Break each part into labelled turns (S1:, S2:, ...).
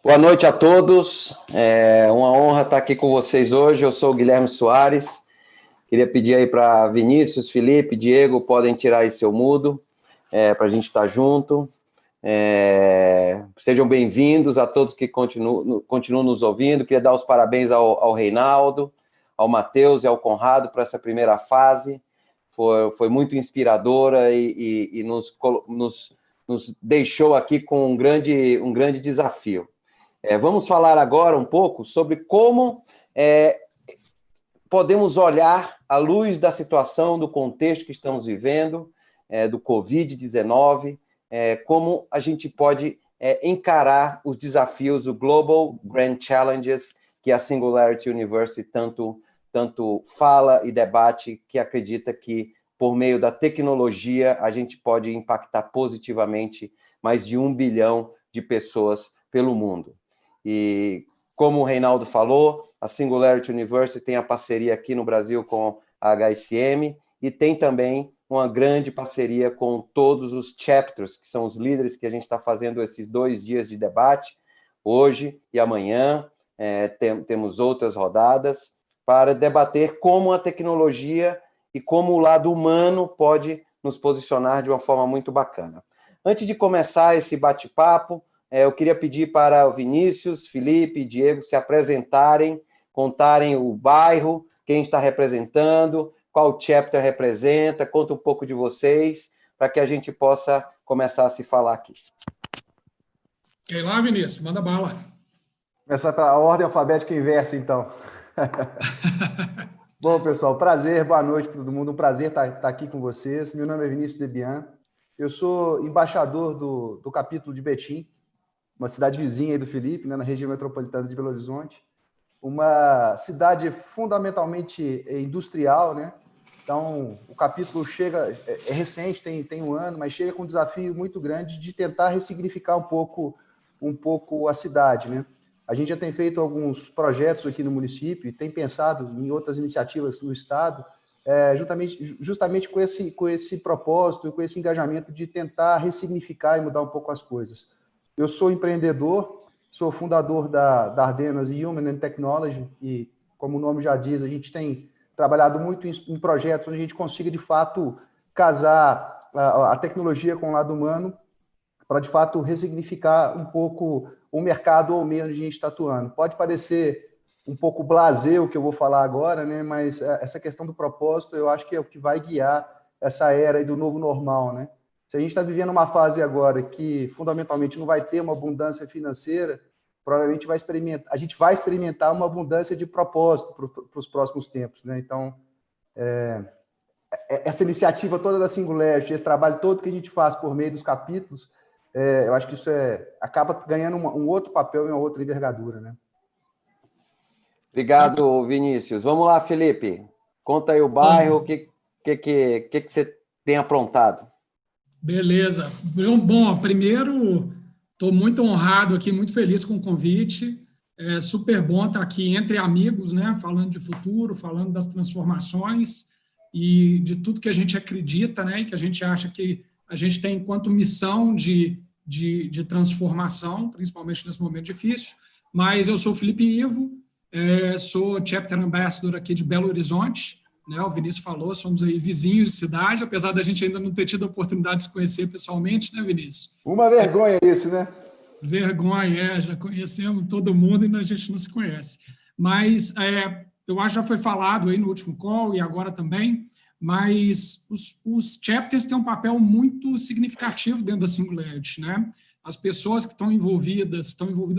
S1: Boa noite a todos, é uma honra estar aqui com vocês hoje. Eu sou o Guilherme Soares, queria pedir aí para Vinícius, Felipe, Diego, podem tirar aí seu mudo, para a gente estar junto. Sejam bem-vindos a todos que continuam nos ouvindo. Queria dar os parabéns ao Reinaldo, ao Matheus e ao Conrado por essa primeira fase. Foi muito inspiradora e nos deixou aqui com um grande desafio. Vamos falar agora um pouco sobre como podemos olhar à luz da situação, do contexto que estamos vivendo, do Covid-19, como a gente pode encarar os desafios, o Global Grand Challenges, que a Singularity University tanto fala e debate, que acredita que, por meio da tecnologia, a gente pode impactar positivamente mais de 1 bilhão de pessoas pelo mundo. E, como o Reinaldo falou, a Singularity University tem a parceria aqui no Brasil com a HSM e tem também uma grande parceria com todos os chapters, que são os líderes que a gente está fazendo esses 2 dias de debate, hoje e amanhã. Temos outras rodadas para debater como a tecnologia e como o lado humano pode nos posicionar de uma forma muito bacana. Antes de começar esse bate-papo, eu queria pedir para o Vinícius, Felipe e Diego se apresentarem, contarem o bairro, quem está representando, qual chapter representa, conta um pouco de vocês, para que a gente possa começar a se falar aqui.
S2: E aí lá, Vinícius, manda bala.
S3: Começar pela ordem alfabética inversa, então. Bom, pessoal, prazer, boa noite para todo mundo, um prazer estar aqui com vocês. Meu nome é Vinícius Debian, eu sou embaixador do capítulo de Betim, uma cidade vizinha aí do Felipe, né, na região metropolitana de Belo Horizonte, uma cidade fundamentalmente industrial, né? Então, o capítulo é recente, tem 1 ano, mas chega com um desafio muito grande de tentar ressignificar um pouco a cidade, né? A gente já tem feito alguns projetos aqui no município e tem pensado em outras iniciativas no estado, justamente com esse propósito, com esse engajamento de tentar ressignificar e mudar um pouco as coisas. Eu sou empreendedor, sou fundador da Ardenas Human and Technology e, como o nome já diz, a gente tem trabalhado muito em projetos onde a gente consiga, de fato, casar a tecnologia com o lado humano para, de fato, ressignificar um pouco o mercado ou o meio onde a gente está atuando. Pode parecer um pouco blasé o que eu vou falar agora, né? Mas essa questão do propósito eu acho que é o que vai guiar essa era aí do novo normal, né? Se a gente está vivendo uma fase agora que, fundamentalmente, não vai ter uma abundância financeira, provavelmente a gente vai experimentar uma abundância de propósito para os próximos tempos, né? Então, essa iniciativa toda da Singularity, esse trabalho todo que a gente faz por meio dos capítulos, eu acho que isso acaba ganhando um outro papel e uma outra envergadura, né?
S1: Obrigado, Vinícius. Vamos lá, Felipe. Conta aí o bairro, o que você tem aprontado.
S2: Beleza. Bom, primeiro, estou muito honrado aqui, muito feliz com o convite. É super bom estar aqui entre amigos, né, falando de futuro, falando das transformações e de tudo que a gente acredita, né, e que a gente acha que a gente tem enquanto missão de transformação, principalmente nesse momento difícil. Mas eu sou o Felipe Ivo, sou Chapter Ambassador aqui de Belo Horizonte, né? O Vinícius falou, somos aí vizinhos de cidade, apesar da gente ainda não ter tido a oportunidade de se conhecer pessoalmente, né, Vinícius?
S3: Uma vergonha isso, né?
S2: Vergonha, já conhecemos todo mundo e a gente não se conhece. Mas eu acho que já foi falado aí no último call e agora também, mas os chapters têm um papel muito significativo dentro da Singularity, né? As pessoas que estão envolvidas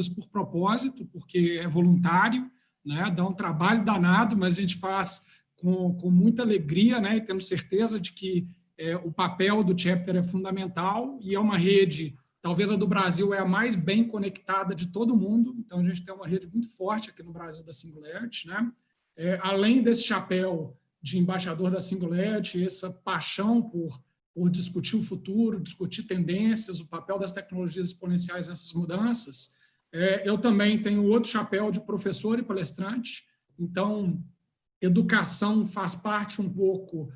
S2: por propósito, porque é voluntário, né? Dá um trabalho danado, mas a gente faz com muita alegria, né? E temos certeza de que o papel do chapter é fundamental e é uma rede, talvez a do Brasil é a mais bem conectada de todo mundo, então a gente tem uma rede muito forte aqui no Brasil da Singularity, né? Além desse chapéu de embaixador da Singularity, essa paixão por discutir o futuro, discutir tendências, o papel das tecnologias exponenciais nessas mudanças, eu também tenho outro chapéu de professor e palestrante, então educação faz parte um pouco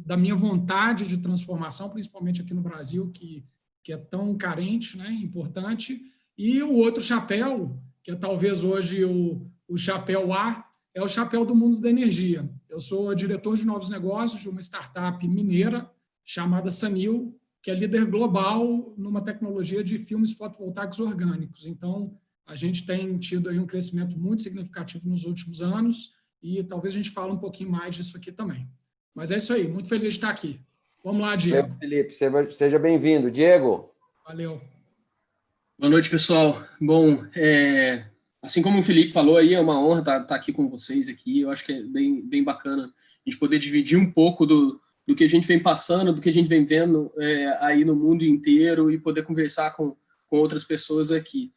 S2: da minha vontade de transformação, principalmente aqui no Brasil, que é tão carente, né, importante. E o outro chapéu, que é talvez hoje o chapéu A, é o chapéu do mundo da energia. Eu sou diretor de novos negócios de uma startup mineira chamada Sanil, que é líder global numa tecnologia de filmes fotovoltaicos orgânicos. Então, a gente tem tido aí um crescimento muito significativo nos últimos anos e talvez a gente fale um pouquinho mais disso aqui também. Mas é isso aí, muito feliz de estar aqui. Vamos lá, Diego.
S1: Valeu, Felipe, seja bem-vindo. Diego.
S2: Valeu.
S4: Boa noite, pessoal. Bom, assim como o Felipe falou aí, é uma honra estar aqui com vocês aqui. Eu acho que é bem bacana a gente poder dividir um pouco do que a gente vem passando, do que a gente vem vendo aí no mundo inteiro e poder conversar com outras pessoas aqui.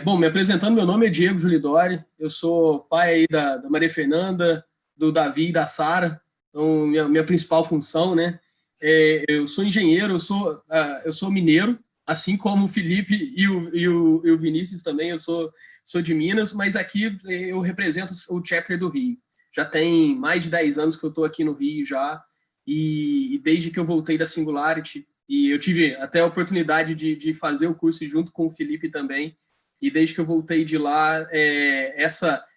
S4: Bom, me apresentando, meu nome é Diego Julidori, eu sou pai aí da Maria Fernanda, do Davi e da Sara, então minha principal função, né? Eu sou engenheiro, eu sou mineiro, assim como o Felipe e o Vinícius também, eu sou de Minas, mas aqui eu represento o chapter do Rio. Já tem mais de 10 anos que eu estou aqui no Rio já, e desde que eu voltei da Singularity, e eu tive até a oportunidade de fazer o curso junto com o Felipe também, e desde que eu voltei de lá,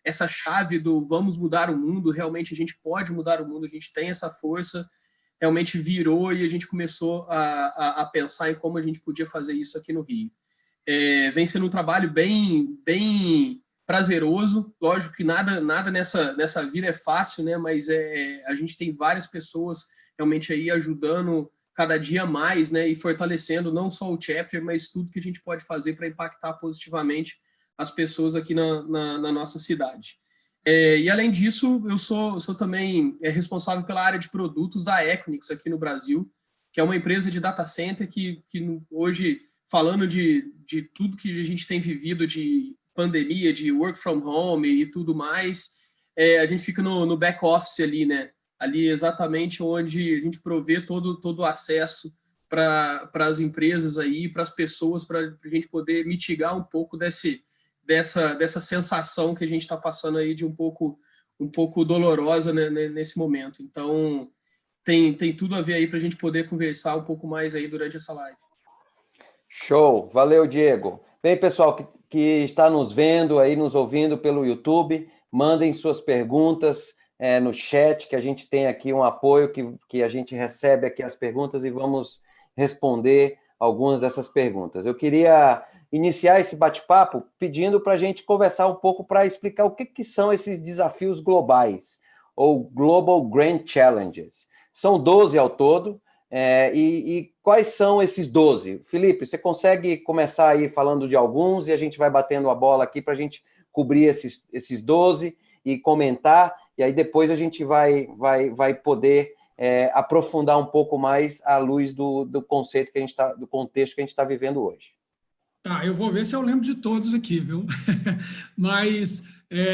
S4: essa chave do vamos mudar o mundo, realmente a gente pode mudar o mundo, a gente tem essa força, realmente virou e a gente começou a pensar em como a gente podia fazer isso aqui no Rio. Vem sendo um trabalho bem prazeroso, lógico que nada nessa vida é fácil, né? Mas a gente tem várias pessoas realmente aí ajudando cada dia mais, né? E fortalecendo não só o chapter, mas tudo que a gente pode fazer para impactar positivamente as pessoas aqui na nossa cidade. E além disso, eu sou também responsável pela área de produtos da Equinix aqui no Brasil, que é uma empresa de data center que hoje, falando de tudo que a gente tem vivido de pandemia, de work from home e tudo mais, a gente fica no back office ali, né? Ali exatamente onde a gente provê todo o acesso para as empresas aí, para as pessoas, para a gente poder mitigar um pouco dessa sensação que a gente está passando aí de um pouco dolorosa, né, nesse momento. Então, tem tudo a ver aí para a gente poder conversar um pouco mais aí durante essa live.
S1: Show! Valeu, Diego. Bem, pessoal que está nos vendo aí, nos ouvindo pelo YouTube, mandem suas perguntas no chat, que a gente tem aqui um apoio, que a gente recebe aqui as perguntas e vamos responder algumas dessas perguntas. Eu queria iniciar esse bate-papo pedindo para a gente conversar um pouco para explicar o que são esses desafios globais, ou Global Grand Challenges. São 12 ao todo, e quais são esses 12? Felipe, você consegue começar aí falando de alguns e a gente vai batendo a bola aqui para a gente cobrir esses 12 e comentar, e aí depois a gente vai poder aprofundar um pouco mais à luz do conceito que a gente está, do contexto que a gente está vivendo hoje.
S2: Tá, eu vou ver se eu lembro de todos aqui, viu? Mas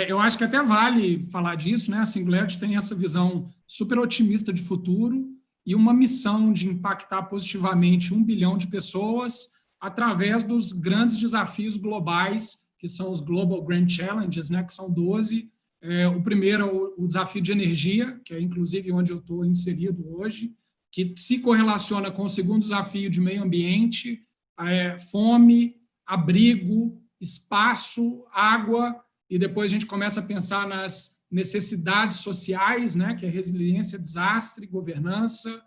S2: eu acho que até vale falar disso, né? A Singularity tem essa visão super otimista de futuro e uma missão de impactar positivamente 1 bilhão de pessoas através dos grandes desafios globais, que são os Global Grand Challenges, né? Que são 12. O primeiro é o desafio de energia, que é inclusive onde eu estou inserido hoje, que se correlaciona com o segundo desafio de meio ambiente, fome, abrigo, espaço, água, e depois a gente começa a pensar nas necessidades sociais, né, que é resiliência, desastre, governança,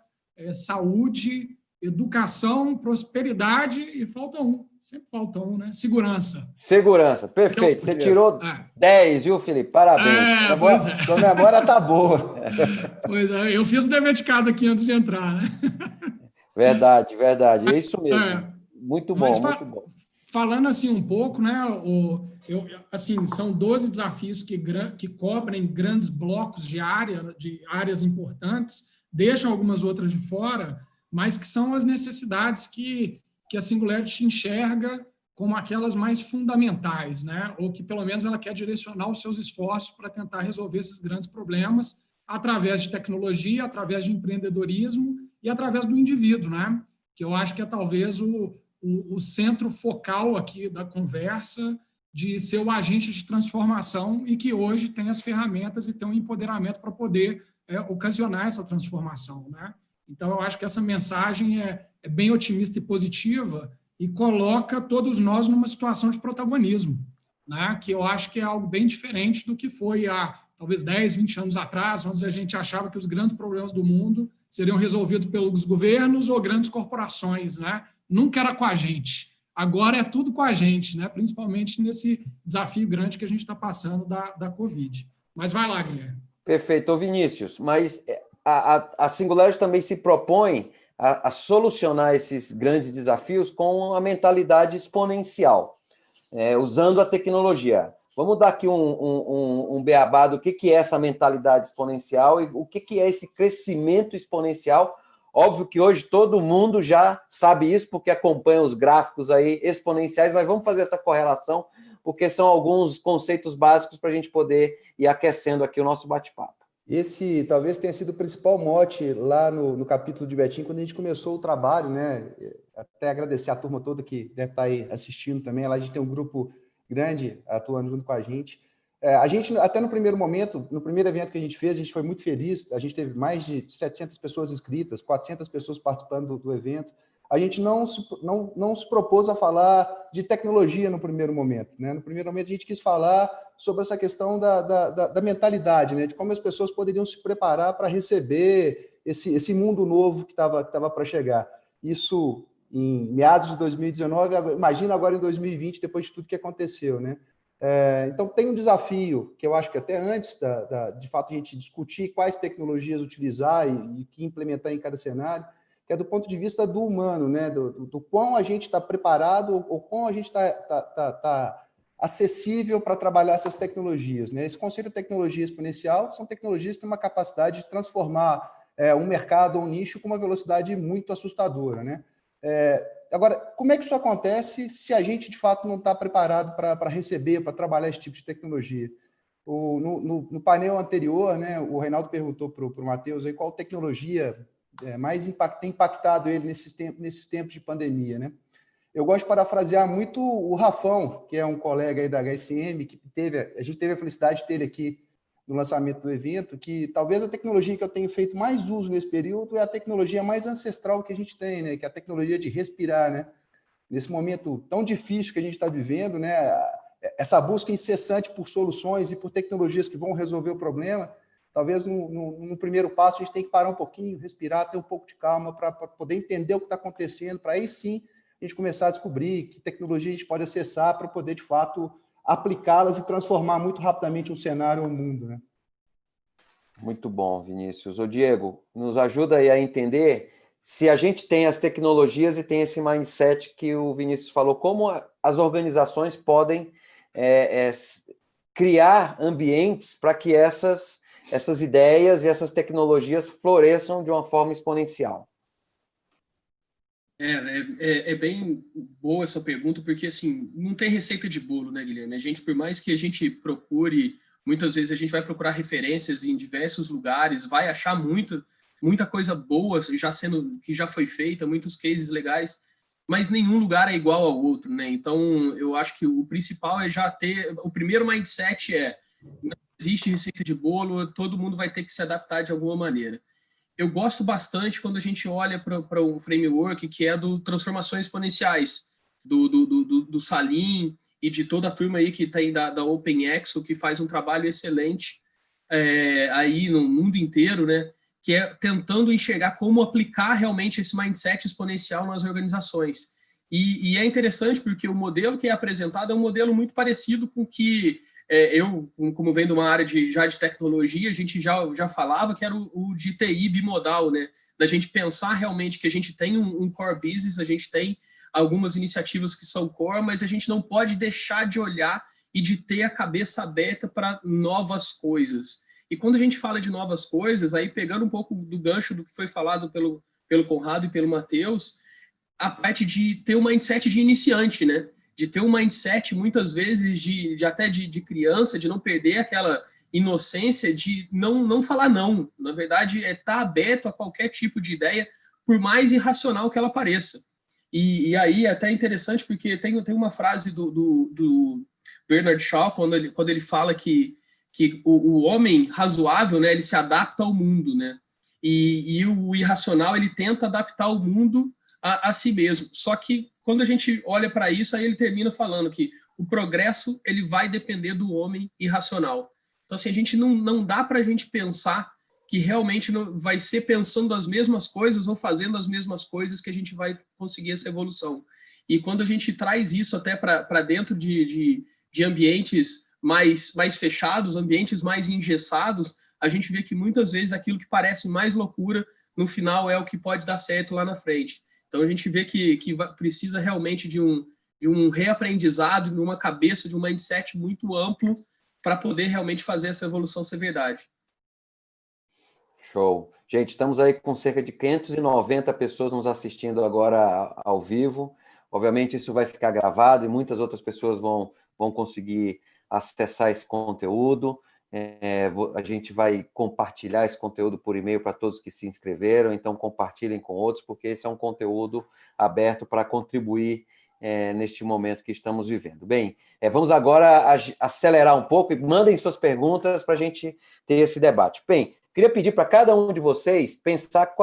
S2: saúde, educação, prosperidade, e falta sempre falta um, né? Segurança.
S1: Segurança, perfeito. Então, você tirou 10, viu, Felipe? Parabéns.
S3: Sua memória tá boa.
S2: Pois é, eu fiz o dever de casa aqui antes de entrar, né?
S1: Verdade. É isso mesmo. Muito bom, muito bom.
S2: Falando assim um pouco, né? São 12 desafios que cobrem grandes blocos de áreas importantes, deixam algumas outras de fora, mas que são as necessidades que a Singularity enxerga como aquelas mais fundamentais, né? Ou que, pelo menos, ela quer direcionar os seus esforços para tentar resolver esses grandes problemas através de tecnologia, através de empreendedorismo e através do indivíduo, né? Que eu acho que é talvez o centro focal aqui da conversa, de ser o agente de transformação e que hoje tem as ferramentas e tem um empoderamento para poder ocasionar essa transformação, né? Então, eu acho que essa mensagem é bem otimista e positiva e coloca todos nós numa situação de protagonismo, né? Que eu acho que é algo bem diferente do que foi há talvez 10, 20 anos atrás, onde a gente achava que os grandes problemas do mundo seriam resolvidos pelos governos ou grandes corporações, né? Nunca era com a gente. Agora é tudo com a gente, né? Principalmente nesse desafio grande que a gente está passando da Covid. Mas vai lá, Guilherme.
S1: Perfeito. Ô, Vinícius, mas a Singularity também se propõe a solucionar esses grandes desafios com a mentalidade exponencial, usando a tecnologia. Vamos dar aqui um beabá do que é essa mentalidade exponencial e o que é esse crescimento exponencial. Óbvio que hoje todo mundo já sabe isso, porque acompanha os gráficos aí exponenciais, mas vamos fazer essa correlação, porque são alguns conceitos básicos para a gente poder ir aquecendo aqui o nosso bate-papo.
S3: Esse talvez tenha sido o principal mote lá no capítulo de Betim, quando a gente começou o trabalho, né? Até agradecer a turma toda que deve estar aí assistindo também. Lá a gente tem um grupo grande atuando junto com a gente. A gente, até no primeiro momento, no primeiro evento que a gente fez, a gente foi muito feliz. A gente teve mais de 700 pessoas inscritas, 400 pessoas participando do evento. A gente não se propôs a falar de tecnologia no primeiro momento, né? No primeiro momento, a gente quis falar sobre essa questão da mentalidade, né? De como as pessoas poderiam se preparar para receber esse mundo novo que estava para chegar. Isso em meados de 2019, imagina agora em 2020, depois de tudo que aconteceu, né? Então, tem um desafio que eu acho que até antes, de fato, a gente discutir quais tecnologias utilizar e que implementar em cada cenário, que é do ponto de vista do humano, né? Do quão a gente está preparado ou quão a gente está acessível para trabalhar essas tecnologias, né? Esse conceito de tecnologia exponencial são tecnologias que têm uma capacidade de transformar um mercado ou um nicho com uma velocidade muito assustadora, né? Agora, como é que isso acontece se a gente, de fato, não está preparado para receber, para trabalhar esse tipo de tecnologia? No painel anterior, né, o Reinaldo perguntou para o Matheus aí qual tecnologia tem impactado ele nesses tempos de pandemia, né? Eu gosto de parafrasear muito o Rafão, que é um colega aí da HSM, que a gente teve a felicidade de ter ele aqui no lançamento do evento, que talvez a tecnologia que eu tenho feito mais uso nesse período é a tecnologia mais ancestral que a gente tem, né? Que é a tecnologia de respirar, né? Nesse momento tão difícil que a gente está vivendo, né? Essa busca incessante por soluções e por tecnologias que vão resolver o problema, talvez no primeiro passo a gente tem que parar um pouquinho, respirar, ter um pouco de calma para poder entender o que está acontecendo, para aí sim a gente começar a descobrir que tecnologia a gente pode acessar para poder, de fato, aplicá-las e transformar muito rapidamente um cenário ou um mundo, né?
S1: Muito bom, Vinícius. Ô, Diego, nos ajuda aí a entender se a gente tem as tecnologias e tem esse mindset que o Vinícius falou, como as organizações podem criar ambientes para que essas ideias e essas tecnologias floresçam de uma forma exponencial.
S4: É bem boa essa pergunta, porque assim, não tem receita de bolo, né, Guilherme? A gente, por mais que a gente procure, muitas vezes a gente vai procurar referências em diversos lugares, vai achar muita coisa boa que já foi feita, muitos cases legais, mas nenhum lugar é igual ao outro, né? Então, eu acho que o principal é já ter... O primeiro mindset não existe receita de bolo, todo mundo vai ter que se adaptar de alguma maneira. Eu gosto bastante quando a gente olha para o framework que é do Transformações Exponenciais, do Salim e de toda a turma aí que tem da OpenExo, que faz um trabalho excelente aí no mundo inteiro, né? Que é tentando enxergar como aplicar realmente esse mindset exponencial nas organizações. E é interessante porque o modelo que é apresentado é um modelo muito parecido com que eu, como vem de uma área de tecnologia, a gente já falava que era o de TI bimodal, né? Da gente pensar realmente que a gente tem um core business, a gente tem algumas iniciativas que são core, mas a gente não pode deixar de olhar e de ter a cabeça aberta para novas coisas. E quando a gente fala de novas coisas, aí pegando um pouco do gancho do que foi falado pelo Conrado e pelo Matheus, a parte de ter um mindset de iniciante, né? De ter um mindset, muitas vezes, até de criança, de não perder aquela inocência de não falar não. Na verdade, estar aberto a qualquer tipo de ideia, por mais irracional que ela pareça. E aí é até interessante, porque tem uma frase do Bernard Shaw, quando ele fala que o homem razoável, né, ele se adapta ao mundo, né? E o irracional, ele tenta adaptar o mundo a si mesmo. Só que quando a gente olha para isso, aí ele termina falando que o progresso ele vai depender do homem irracional. Então, assim, a gente não dá para a gente pensar que realmente vai ser pensando as mesmas coisas ou fazendo as mesmas coisas que a gente vai conseguir essa evolução. E quando a gente traz isso até para dentro de ambientes mais fechados, ambientes mais engessados, a gente vê que muitas vezes aquilo que parece mais loucura, no final é o que pode dar certo lá na frente. Então a gente vê que precisa realmente de um reaprendizado, de uma cabeça, de um mindset muito amplo para poder realmente fazer essa evolução ser verdade.
S1: Show. Gente, estamos aí com cerca de 590 pessoas nos assistindo agora ao vivo. Obviamente isso vai ficar gravado e muitas outras pessoas vão conseguir acessar esse conteúdo. A gente vai compartilhar esse conteúdo por e-mail para todos que se inscreveram, então compartilhem com outros, porque esse é um conteúdo aberto para contribuir neste momento que estamos vivendo. Bem, vamos agora acelerar um pouco e mandem suas perguntas para a gente ter esse debate. Bem, queria pedir para cada um de vocês pensar,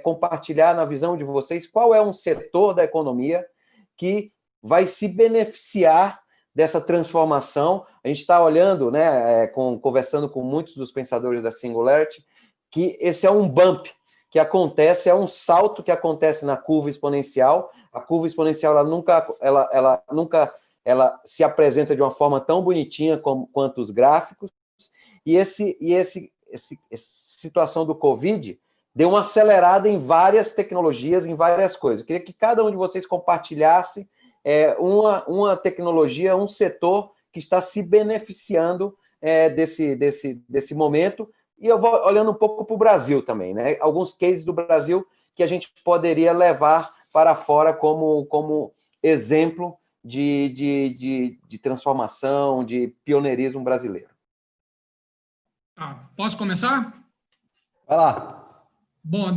S1: compartilhar na visão de vocês qual é um setor da economia que vai se beneficiar dessa transformação. A gente está olhando, né, conversando com muitos dos pensadores da Singularity, que esse é um bump que acontece, é um salto que acontece na curva exponencial. A curva exponencial ela nunca se apresenta de uma forma tão bonitinha quanto os gráficos. E essa situação do Covid deu uma acelerada em várias tecnologias, em várias coisas. Eu queria que cada um de vocês compartilhasse uma tecnologia, um setor que está se beneficiando desse momento. E eu vou olhando um pouco para o Brasil também, né? Alguns cases do Brasil que a gente poderia levar para fora como exemplo de transformação, de pioneirismo brasileiro.
S2: Posso começar?
S3: Vai lá.
S2: Bom,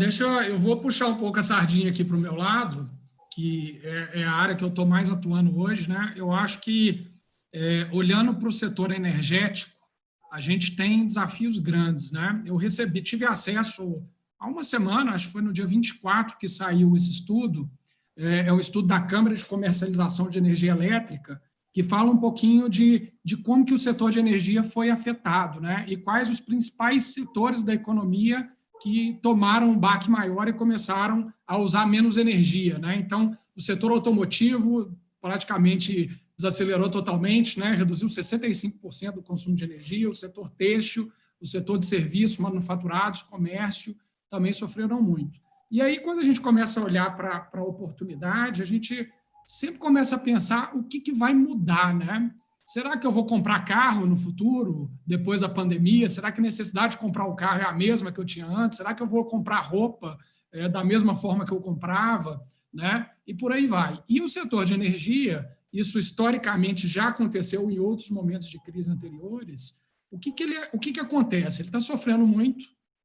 S2: eu vou puxar um pouco a sardinha aqui para o meu lado, que é a área que eu estou mais atuando hoje, né? Eu acho que, olhando para o setor energético, a gente tem desafios grandes, né? Eu tive acesso há uma semana, acho que foi no dia 24 que saiu esse estudo, é um estudo da Câmara de Comercialização de Energia Elétrica, que fala um pouquinho de como que o setor de energia foi afetado, né? E quais os principais setores da economia que tomaram um baque maior e começaram a usar menos energia, né? Então, o setor automotivo praticamente desacelerou totalmente, né? Reduziu 65% do consumo de energia, o setor têxtil, o setor de serviços, manufaturados, comércio, também sofreram muito. E aí, quando a gente começa a olhar para a oportunidade, a gente sempre começa a pensar o que vai mudar, né? Será que eu vou comprar carro no futuro, depois da pandemia? Será que a necessidade de comprar o carro é a mesma que eu tinha antes? Será que eu vou comprar roupa da mesma forma que eu comprava? Né? E por aí vai. E o setor de energia, isso historicamente já aconteceu em outros momentos de crise anteriores. O que acontece? Ele está sofrendo muito,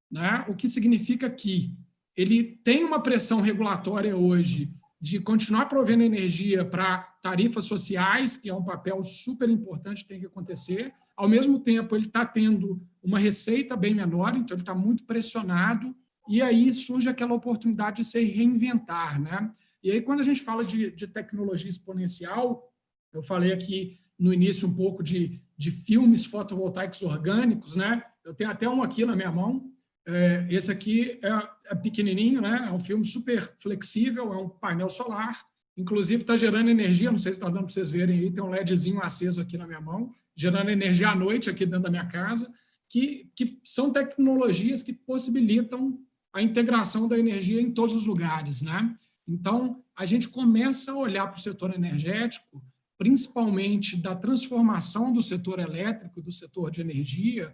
S2: né? O que significa que ele tem uma pressão regulatória hoje de continuar provendo energia para tarifas sociais, que é um papel super importante que tem que acontecer. Ao mesmo tempo, ele está tendo uma receita bem menor, então ele está muito pressionado, e aí surge aquela oportunidade de se reinventar, né? E aí, quando a gente fala de tecnologia exponencial, eu falei aqui no início um pouco de filmes fotovoltaicos orgânicos, né? Eu tenho até um aqui na minha mão. Esse aqui é pequenininho, né? É um filme super flexível, é um painel solar, inclusive está gerando energia, não sei se está dando para vocês verem aí, tem um LEDzinho aceso aqui na minha mão, gerando energia à noite aqui dentro da minha casa, que são tecnologias que possibilitam a integração da energia em todos os lugares, né? Então, a gente começa a olhar para o setor energético, principalmente da transformação do setor elétrico, do setor de energia,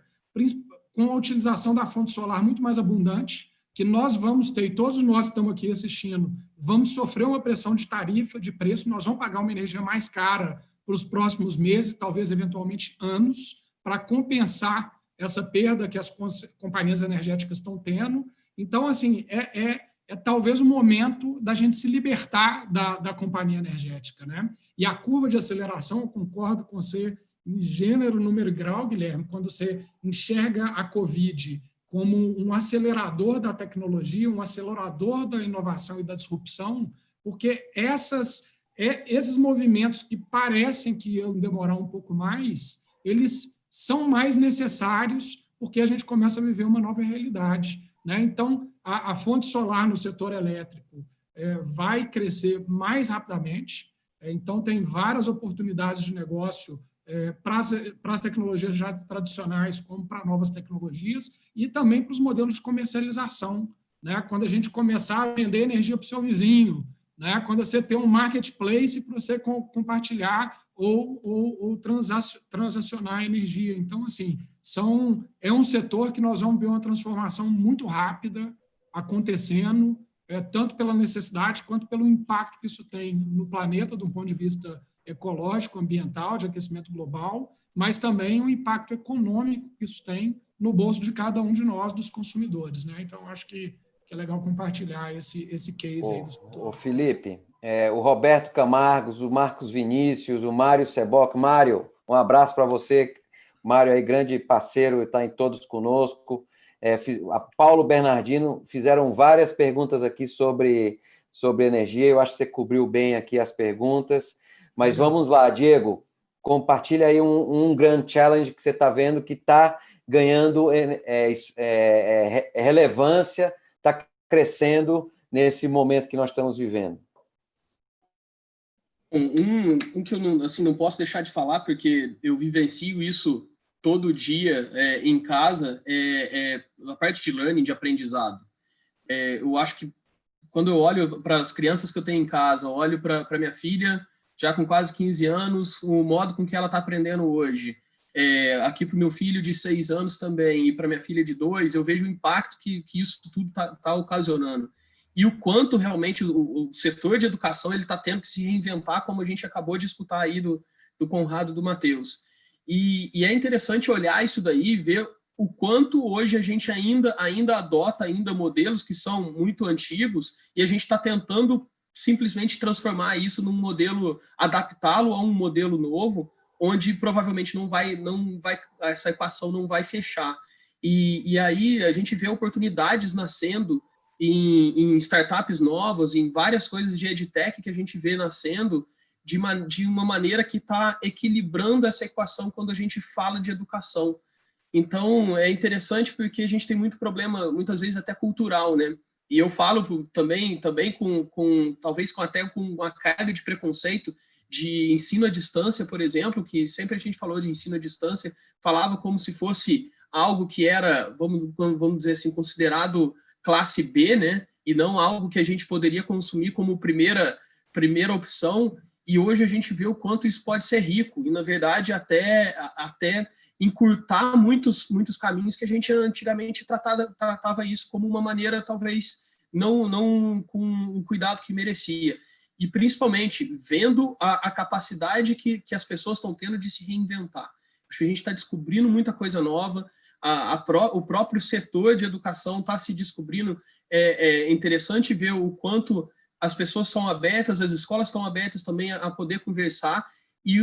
S2: com a utilização da fonte solar muito mais abundante, que nós vamos ter, e todos nós que estamos aqui assistindo, vamos sofrer uma pressão de tarifa, de preço, nós vamos pagar uma energia mais cara para os próximos meses, talvez eventualmente anos, para compensar essa perda que as companhias energéticas estão tendo. Então, assim, é talvez o momento da gente se libertar da companhia energética, né? E a curva de aceleração, eu concordo com você, em gênero, número e grau, Guilherme, quando você enxerga a Covid como um acelerador da tecnologia, um acelerador da inovação e da disrupção, porque essas esses movimentos que parecem que iam demorar um pouco mais, eles são mais necessários porque a gente começa a viver uma nova realidade, né? Então, a fonte solar no setor elétrico vai crescer mais rapidamente, então tem várias oportunidades de negócio para as tecnologias já tradicionais, como para novas tecnologias, e também para os modelos de comercialização, né? Quando a gente começar a vender energia para o seu vizinho, né? Quando você tem um marketplace para você compartilhar ou transacionar energia. Então, assim, é um setor que nós vamos ver uma transformação muito rápida acontecendo, tanto pela necessidade quanto pelo impacto que isso tem no planeta, do ponto de vista ecológico, ambiental, de aquecimento global, mas também o impacto econômico que isso tem no bolso de cada um de nós, dos consumidores, né? Então, acho que é legal compartilhar esse case aí do setor.
S1: O Felipe, o Roberto Camargos, o Marcos Vinícius, o Mário Seboc. Mário, um abraço para você. Mário aí, grande parceiro, está em todos conosco. A Paulo Bernardino fizeram várias perguntas aqui sobre energia. Eu acho que você cobriu bem aqui as perguntas. Mas vamos lá, Diego, compartilha aí um grande challenge que você está vendo que está ganhando relevância, está crescendo nesse momento que nós estamos vivendo.
S4: Que eu não posso deixar de falar, porque eu vivencio isso todo dia em casa, a parte de learning, de aprendizado. Eu acho que quando eu olho para as crianças que eu tenho em casa, olho para minha filha, já com quase 15 anos, o modo com que ela está aprendendo hoje, aqui para o meu filho de 6 anos também, e para minha filha de 2, eu vejo o impacto que isso tudo está ocasionando. E o quanto realmente o setor de educação ele está tendo que se reinventar, como a gente acabou de escutar aí do Conrado e do Matheus. E é interessante olhar isso daí e ver o quanto hoje a gente ainda adota modelos que são muito antigos e a gente está tentando simplesmente transformar isso num modelo, adaptá-lo a um modelo novo, onde provavelmente não vai essa equação não vai fechar. E aí a gente vê oportunidades nascendo em startups novas, em várias coisas de edtech que a gente vê nascendo de uma maneira que está equilibrando essa equação quando a gente fala de educação. Então, é interessante porque a gente tem muito problema, muitas vezes até cultural, né? E eu falo também talvez até com uma carga de preconceito de ensino à distância, por exemplo, que sempre a gente falou de ensino à distância, falava como se fosse algo que era, vamos dizer assim, considerado classe B, né? E não algo que a gente poderia consumir como primeira opção. E hoje a gente vê o quanto isso pode ser rico e, na verdade, até encurtar muitos caminhos que a gente antigamente tratava isso como uma maneira, talvez, não com o cuidado que merecia. E, principalmente, vendo a capacidade que as pessoas estão tendo de se reinventar. Acho que a gente está descobrindo muita coisa nova, o próprio setor de educação está se descobrindo. É interessante ver o quanto as pessoas são abertas, as escolas estão abertas também a poder conversar e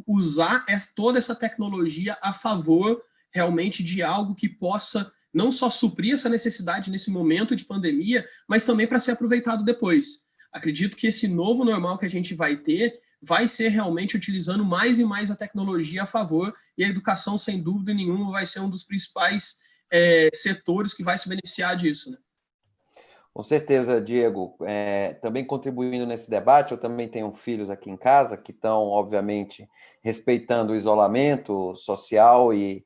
S4: usar toda essa tecnologia a favor realmente de algo que possa não só suprir essa necessidade nesse momento de pandemia, mas também para ser aproveitado depois. Acredito que esse novo normal que a gente vai ter vai ser realmente utilizando mais e mais a tecnologia a favor, e a educação, sem dúvida nenhuma, vai ser um dos principais setores que vai se beneficiar disso, né?
S1: Com certeza, Diego. Também contribuindo nesse debate, eu também tenho filhos aqui em casa que estão, obviamente, respeitando o isolamento social e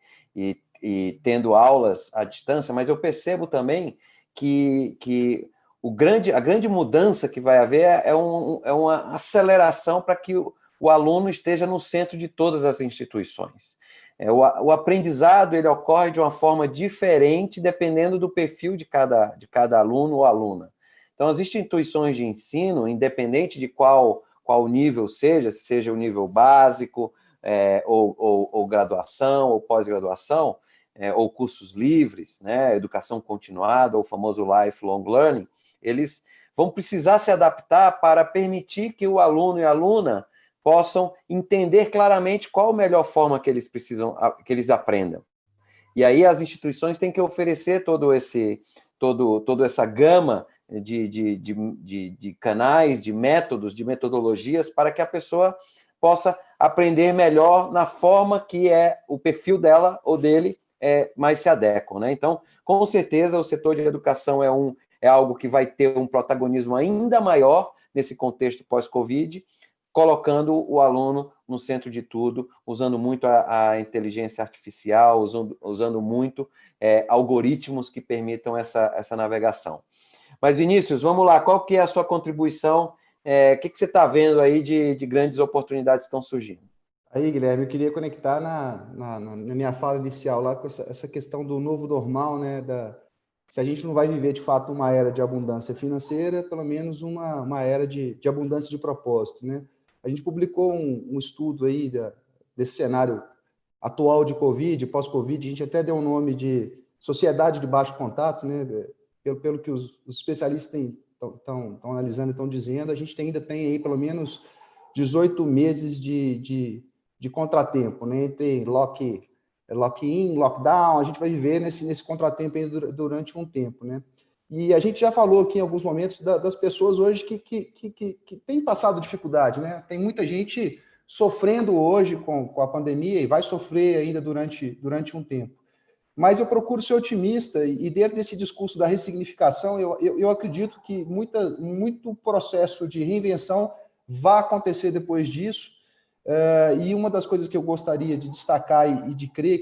S1: tendo aulas à distância, mas eu percebo também que a grande mudança que vai haver é uma aceleração para que o aluno esteja no centro de todas as instituições. O aprendizado ele ocorre de uma forma diferente dependendo do perfil de cada aluno ou aluna. Então, existem instituições de ensino, independente de qual nível seja, se seja o nível básico, ou graduação, ou pós-graduação, ou cursos livres, né, educação continuada, ou o famoso lifelong learning, eles vão precisar se adaptar para permitir que o aluno e a aluna possam entender claramente qual a melhor forma que eles aprendam. E aí as instituições têm que oferecer toda essa gama de canais, de métodos, de metodologias, para que a pessoa possa aprender melhor na forma que o perfil dela ou dele mais se adequam, né? Então, com certeza, o setor de educação é algo que vai ter um protagonismo ainda maior nesse contexto pós-Covid, colocando o aluno no centro de tudo, usando muito a inteligência artificial, usando muito algoritmos que permitam essa navegação. Mas, Vinícius, vamos lá, qual que é a sua contribuição? O que você está vendo aí de grandes oportunidades que estão surgindo?
S3: Aí, Guilherme, eu queria conectar na minha fala inicial lá com essa questão do novo normal, né? Se a gente não vai viver, de fato, uma era de abundância financeira, pelo menos uma era de abundância de propósito, né? A gente publicou um estudo aí desse cenário atual de Covid, pós-Covid, a gente até deu um nome de sociedade de baixo contato, né? Pelo que os especialistas estão analisando e estão dizendo, a gente ainda tem aí pelo menos 18 meses de contratempo, né? Entre lock-in, lockdown, a gente vai viver nesse contratempo ainda durante um tempo, né? E a gente já falou aqui em alguns momentos das pessoas hoje que têm passado dificuldade, né? Tem muita gente sofrendo hoje com a pandemia e vai sofrer ainda durante um tempo. Mas eu procuro ser otimista e dentro desse discurso da ressignificação, eu acredito que muito processo de reinvenção vai acontecer depois disso. E uma das coisas que eu gostaria de destacar e de crer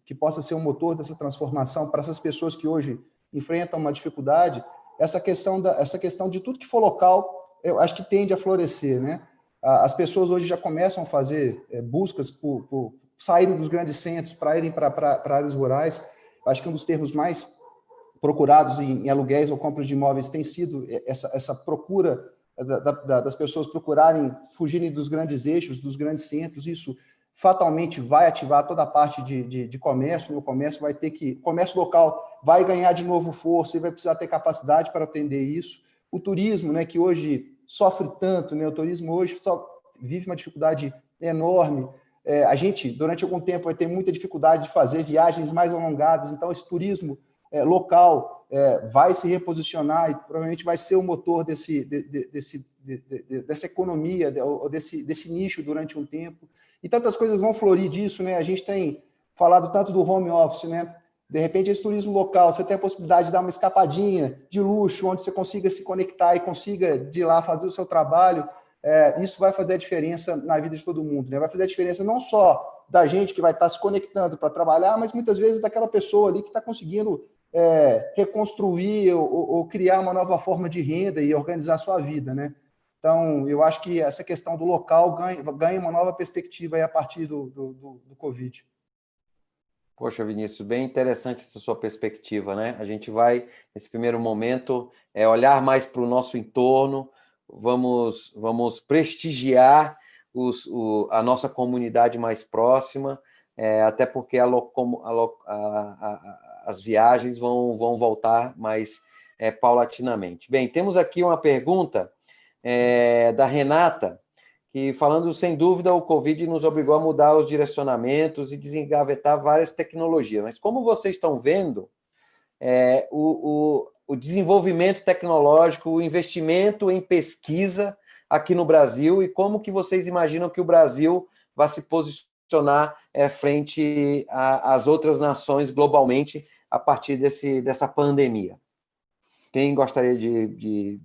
S3: que possa ser um motor dessa transformação para essas pessoas que hoje enfrentam uma dificuldade, essa questão de tudo que for local, eu acho que tende a florescer, né? As pessoas hoje já começam a fazer buscas por saírem dos grandes centros para irem para áreas rurais. Eu acho que um dos termos mais procurados em aluguéis ou compras de imóveis tem sido essa procura das pessoas procurarem fugirem dos grandes eixos, dos grandes centros. Isso fatalmente vai ativar toda a parte de comércio, né? O comércio local vai ganhar de novo força e vai precisar ter capacidade para atender isso. O turismo, né, que hoje sofre tanto, né? O turismo hoje só vive uma dificuldade enorme. A gente, durante algum tempo, vai ter muita dificuldade de fazer viagens mais alongadas, então esse turismo local vai se reposicionar e provavelmente vai ser o motor dessa economia, ou desse nicho durante um tempo. E tantas coisas vão florir disso, né? A gente tem falado tanto do home office, né? De repente, esse turismo local, você tem a possibilidade de dar uma escapadinha de luxo, onde você consiga se conectar e consiga de ir lá fazer o seu trabalho. Isso vai fazer a diferença na vida de todo mundo, né? Vai fazer a diferença não só da gente que vai estar se conectando para trabalhar, mas muitas vezes daquela pessoa ali que está conseguindo reconstruir ou criar uma nova forma de renda e organizar a sua vida, né? Então, eu acho que essa questão do local ganha uma nova perspectiva aí a partir do Covid.
S1: Poxa, Vinícius, bem interessante essa sua perspectiva, né? A gente vai, nesse primeiro momento, olhar mais para o nosso entorno, vamos prestigiar a nossa comunidade mais próxima, até porque as viagens vão voltar mais paulatinamente. Bem, temos aqui uma pergunta da Renata, que falando, sem dúvida, o Covid nos obrigou a mudar os direcionamentos e desengavetar várias tecnologias. Mas como vocês estão vendo, o desenvolvimento tecnológico, o investimento em pesquisa aqui no Brasil e como que vocês imaginam que o Brasil vai se posicionar frente às outras nações globalmente a partir dessa pandemia? Quem gostaria de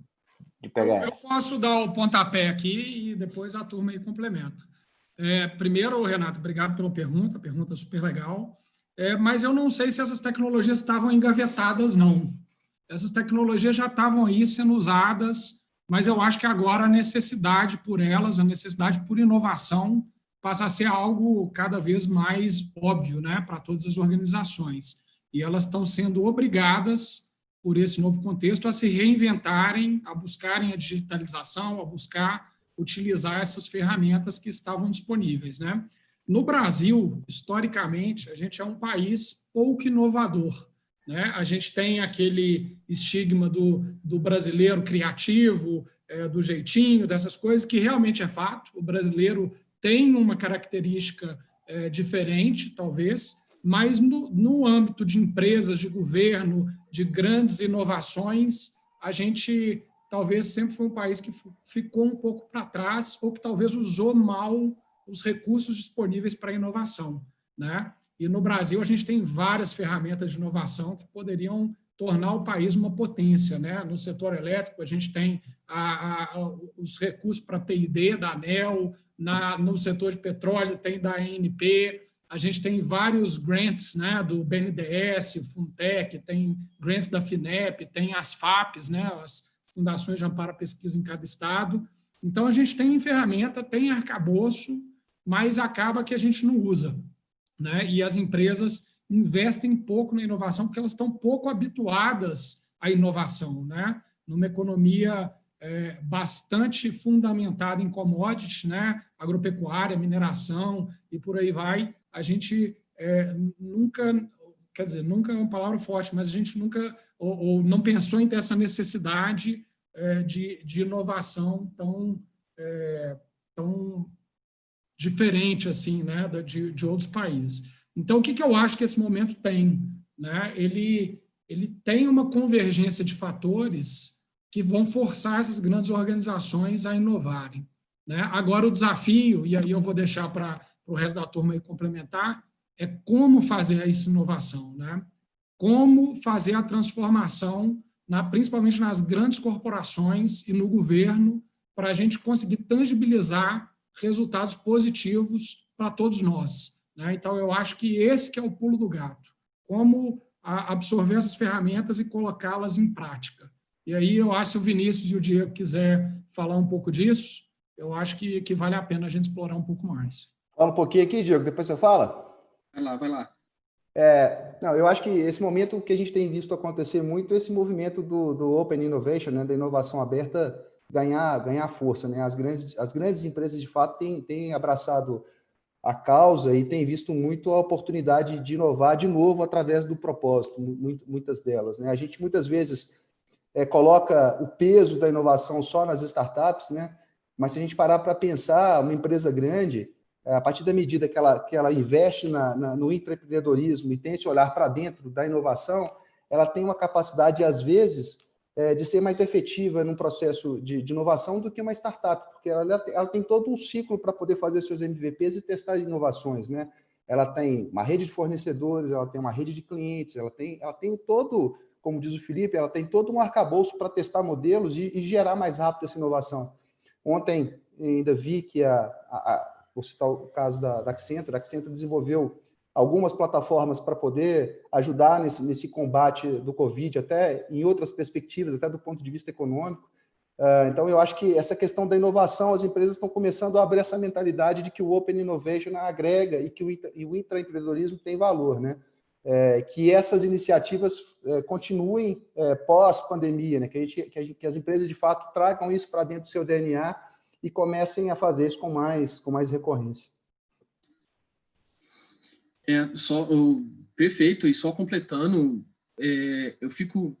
S1: pegar essa?
S2: Eu posso dar o pontapé aqui e depois a turma aí complementa. Primeiro, Renato, obrigado pela pergunta super legal. Mas eu não sei se essas tecnologias estavam engavetadas, não. Essas tecnologias já estavam aí sendo usadas, mas eu acho que agora a necessidade por elas, a necessidade por inovação, passa a ser algo cada vez mais óbvio, né, para todas as organizações. E elas estão sendo obrigadas, por esse novo contexto, a se reinventarem, a buscarem a digitalização, a buscar utilizar essas ferramentas que estavam disponíveis, né? No Brasil, historicamente, a gente é um país pouco inovador, né? A gente tem aquele estigma do brasileiro criativo, do jeitinho, dessas coisas, que realmente é fato. O brasileiro tem uma característica diferente, talvez, mas no âmbito de empresas, de governo, de grandes inovações, a gente talvez sempre foi um país que ficou um pouco para trás ou que talvez usou mal os recursos disponíveis para a inovação, né? E no Brasil a gente tem várias ferramentas de inovação que poderiam tornar o país uma potência, né? No setor elétrico a gente tem os recursos para P&D da ANEEL, no setor de petróleo tem da ANP, a gente tem vários grants, né, do BNDES, Funtech, tem grants da FINEP, tem as FAPs, né, as Fundações de Amparo à Pesquisa em cada estado. Então, a gente tem ferramenta, tem arcabouço, mas acaba que a gente não usa, né? E as empresas investem pouco na inovação porque elas estão pouco habituadas à inovação, né? Numa economia bastante fundamentada em commodities, né? Agropecuária, mineração e por aí vai, a gente nunca, quer dizer, nunca é uma palavra forte, mas a gente nunca, ou não pensou em ter essa necessidade de inovação tão diferente assim, né, de outros países. Então, o que eu acho que esse momento tem? Né? Ele tem uma convergência de fatores que vão forçar essas grandes organizações a inovarem. Né? Agora, o desafio, e aí eu vou deixar para o resto da turma aí complementar, é como fazer essa inovação, né? Como fazer a transformação, principalmente nas grandes corporações e no governo, para a gente conseguir tangibilizar resultados positivos para todos nós. Né? Então, eu acho que esse que é o pulo do gato. Como absorver essas ferramentas e colocá-las em prática. E aí, eu acho que se o Vinícius e o Diego quiser falar um pouco disso, eu acho que vale a pena a gente explorar um pouco mais.
S3: Fala um pouquinho aqui, Diego, depois você fala.
S4: Vai lá.
S3: Não, eu acho que esse momento que a gente tem visto acontecer muito, esse movimento do Open Innovation, né, da inovação aberta, ganhar força. Né? As grandes empresas, de fato, têm abraçado a causa e têm visto muito a oportunidade de inovar de novo através do propósito, muitas delas. Né? A gente, muitas vezes, coloca o peso da inovação só nas startups, né? Mas se a gente parar para pensar, uma empresa grande, a partir da medida que ela investe no intraempreendedorismo e tem esse olhar para dentro da inovação, ela tem uma capacidade, às vezes, de ser mais efetiva num processo de inovação do que uma startup, porque ela tem todo um ciclo para poder fazer seus MVPs e testar inovações, né? Ela tem uma rede de fornecedores, ela tem uma rede de clientes, ela tem todo, como diz o Felipe, ela tem todo um arcabouço para testar modelos e gerar mais rápido essa inovação. Ontem ainda vi que vou citar o caso da Accenture. A Accenture desenvolveu algumas plataformas para poder ajudar nesse combate do Covid, até em outras perspectivas, até do ponto de vista econômico. Então, eu acho que essa questão da inovação, as empresas estão começando a abrir essa mentalidade de que o Open Innovation agrega e que o intraempreendedorismo tem valor, né? Que essas iniciativas continuem pós-pandemia, né? Que as empresas, de fato, tragam isso para dentro do seu DNA e comecem a fazer isso com mais recorrência.
S4: Perfeito, e só completando, eu fico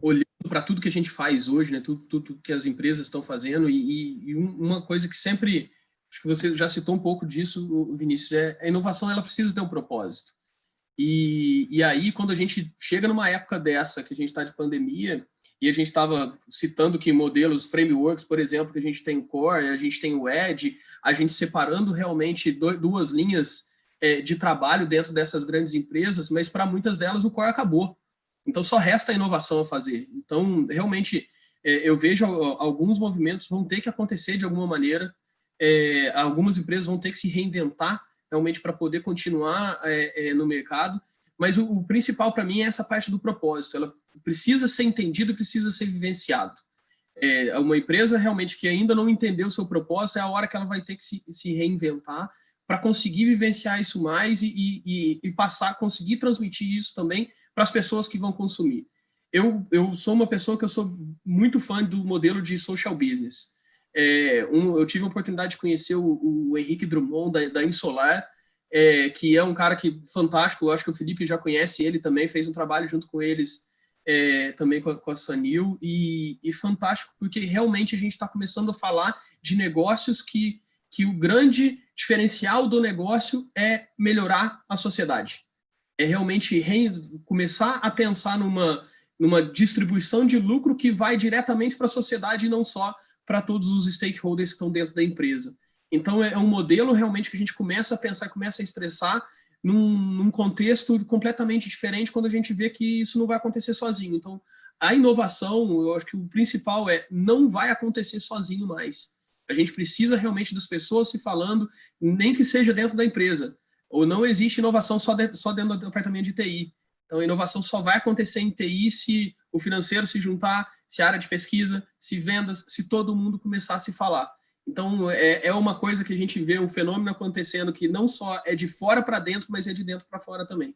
S4: olhando para tudo que a gente faz hoje, né? Tudo que as empresas estão fazendo, e uma coisa que sempre, acho que você já citou um pouco disso, Vinícius, a inovação ela precisa ter um propósito. E aí, quando a gente chega numa época dessa, que a gente está de pandemia, e a gente estava citando que modelos, frameworks, por exemplo, que a gente tem o Core, a gente tem o Edge, a gente separando realmente duas linhas de trabalho dentro dessas grandes empresas, mas para muitas delas o Core acabou. Então, só resta a inovação a fazer. Então, realmente, eu vejo alguns movimentos vão ter que acontecer de alguma maneira, algumas empresas vão ter que se reinventar realmente para poder continuar no mercado, mas o principal para mim é essa parte do propósito. Ela precisa ser entendida, precisa ser vivenciado. Uma empresa realmente que ainda não entendeu o seu propósito, é a hora que ela vai ter que se reinventar para conseguir vivenciar isso mais e conseguir transmitir isso também para as pessoas que vão consumir. Eu sou uma pessoa que eu sou muito fã do modelo de social business. Eu tive a oportunidade de conhecer o Henrique Drummond da Insolar, que é um cara fantástico. Eu acho que o Felipe já conhece ele também, fez um trabalho junto com eles também com a Sanil, e fantástico, porque realmente a gente está começando a falar de negócios que o grande diferencial do negócio é melhorar a sociedade. É realmente começar a pensar numa distribuição de lucro que vai diretamente para a sociedade e não só para todos os stakeholders que estão dentro da empresa. Então, é um modelo realmente que a gente começa a pensar, começa a estressar num contexto completamente diferente quando a gente vê que isso não vai acontecer sozinho. Então, a inovação, eu acho que o principal não vai acontecer sozinho mais. A gente precisa realmente das pessoas se falando, nem que seja dentro da empresa. Ou não existe inovação só dentro do departamento de TI. Então, a inovação só vai acontecer em TI se o financeiro se juntar, se a área de pesquisa, se vendas, se todo mundo começar a se falar. Então, é uma coisa que a gente vê, um fenômeno acontecendo que não só é de fora para dentro, mas é de dentro para fora também.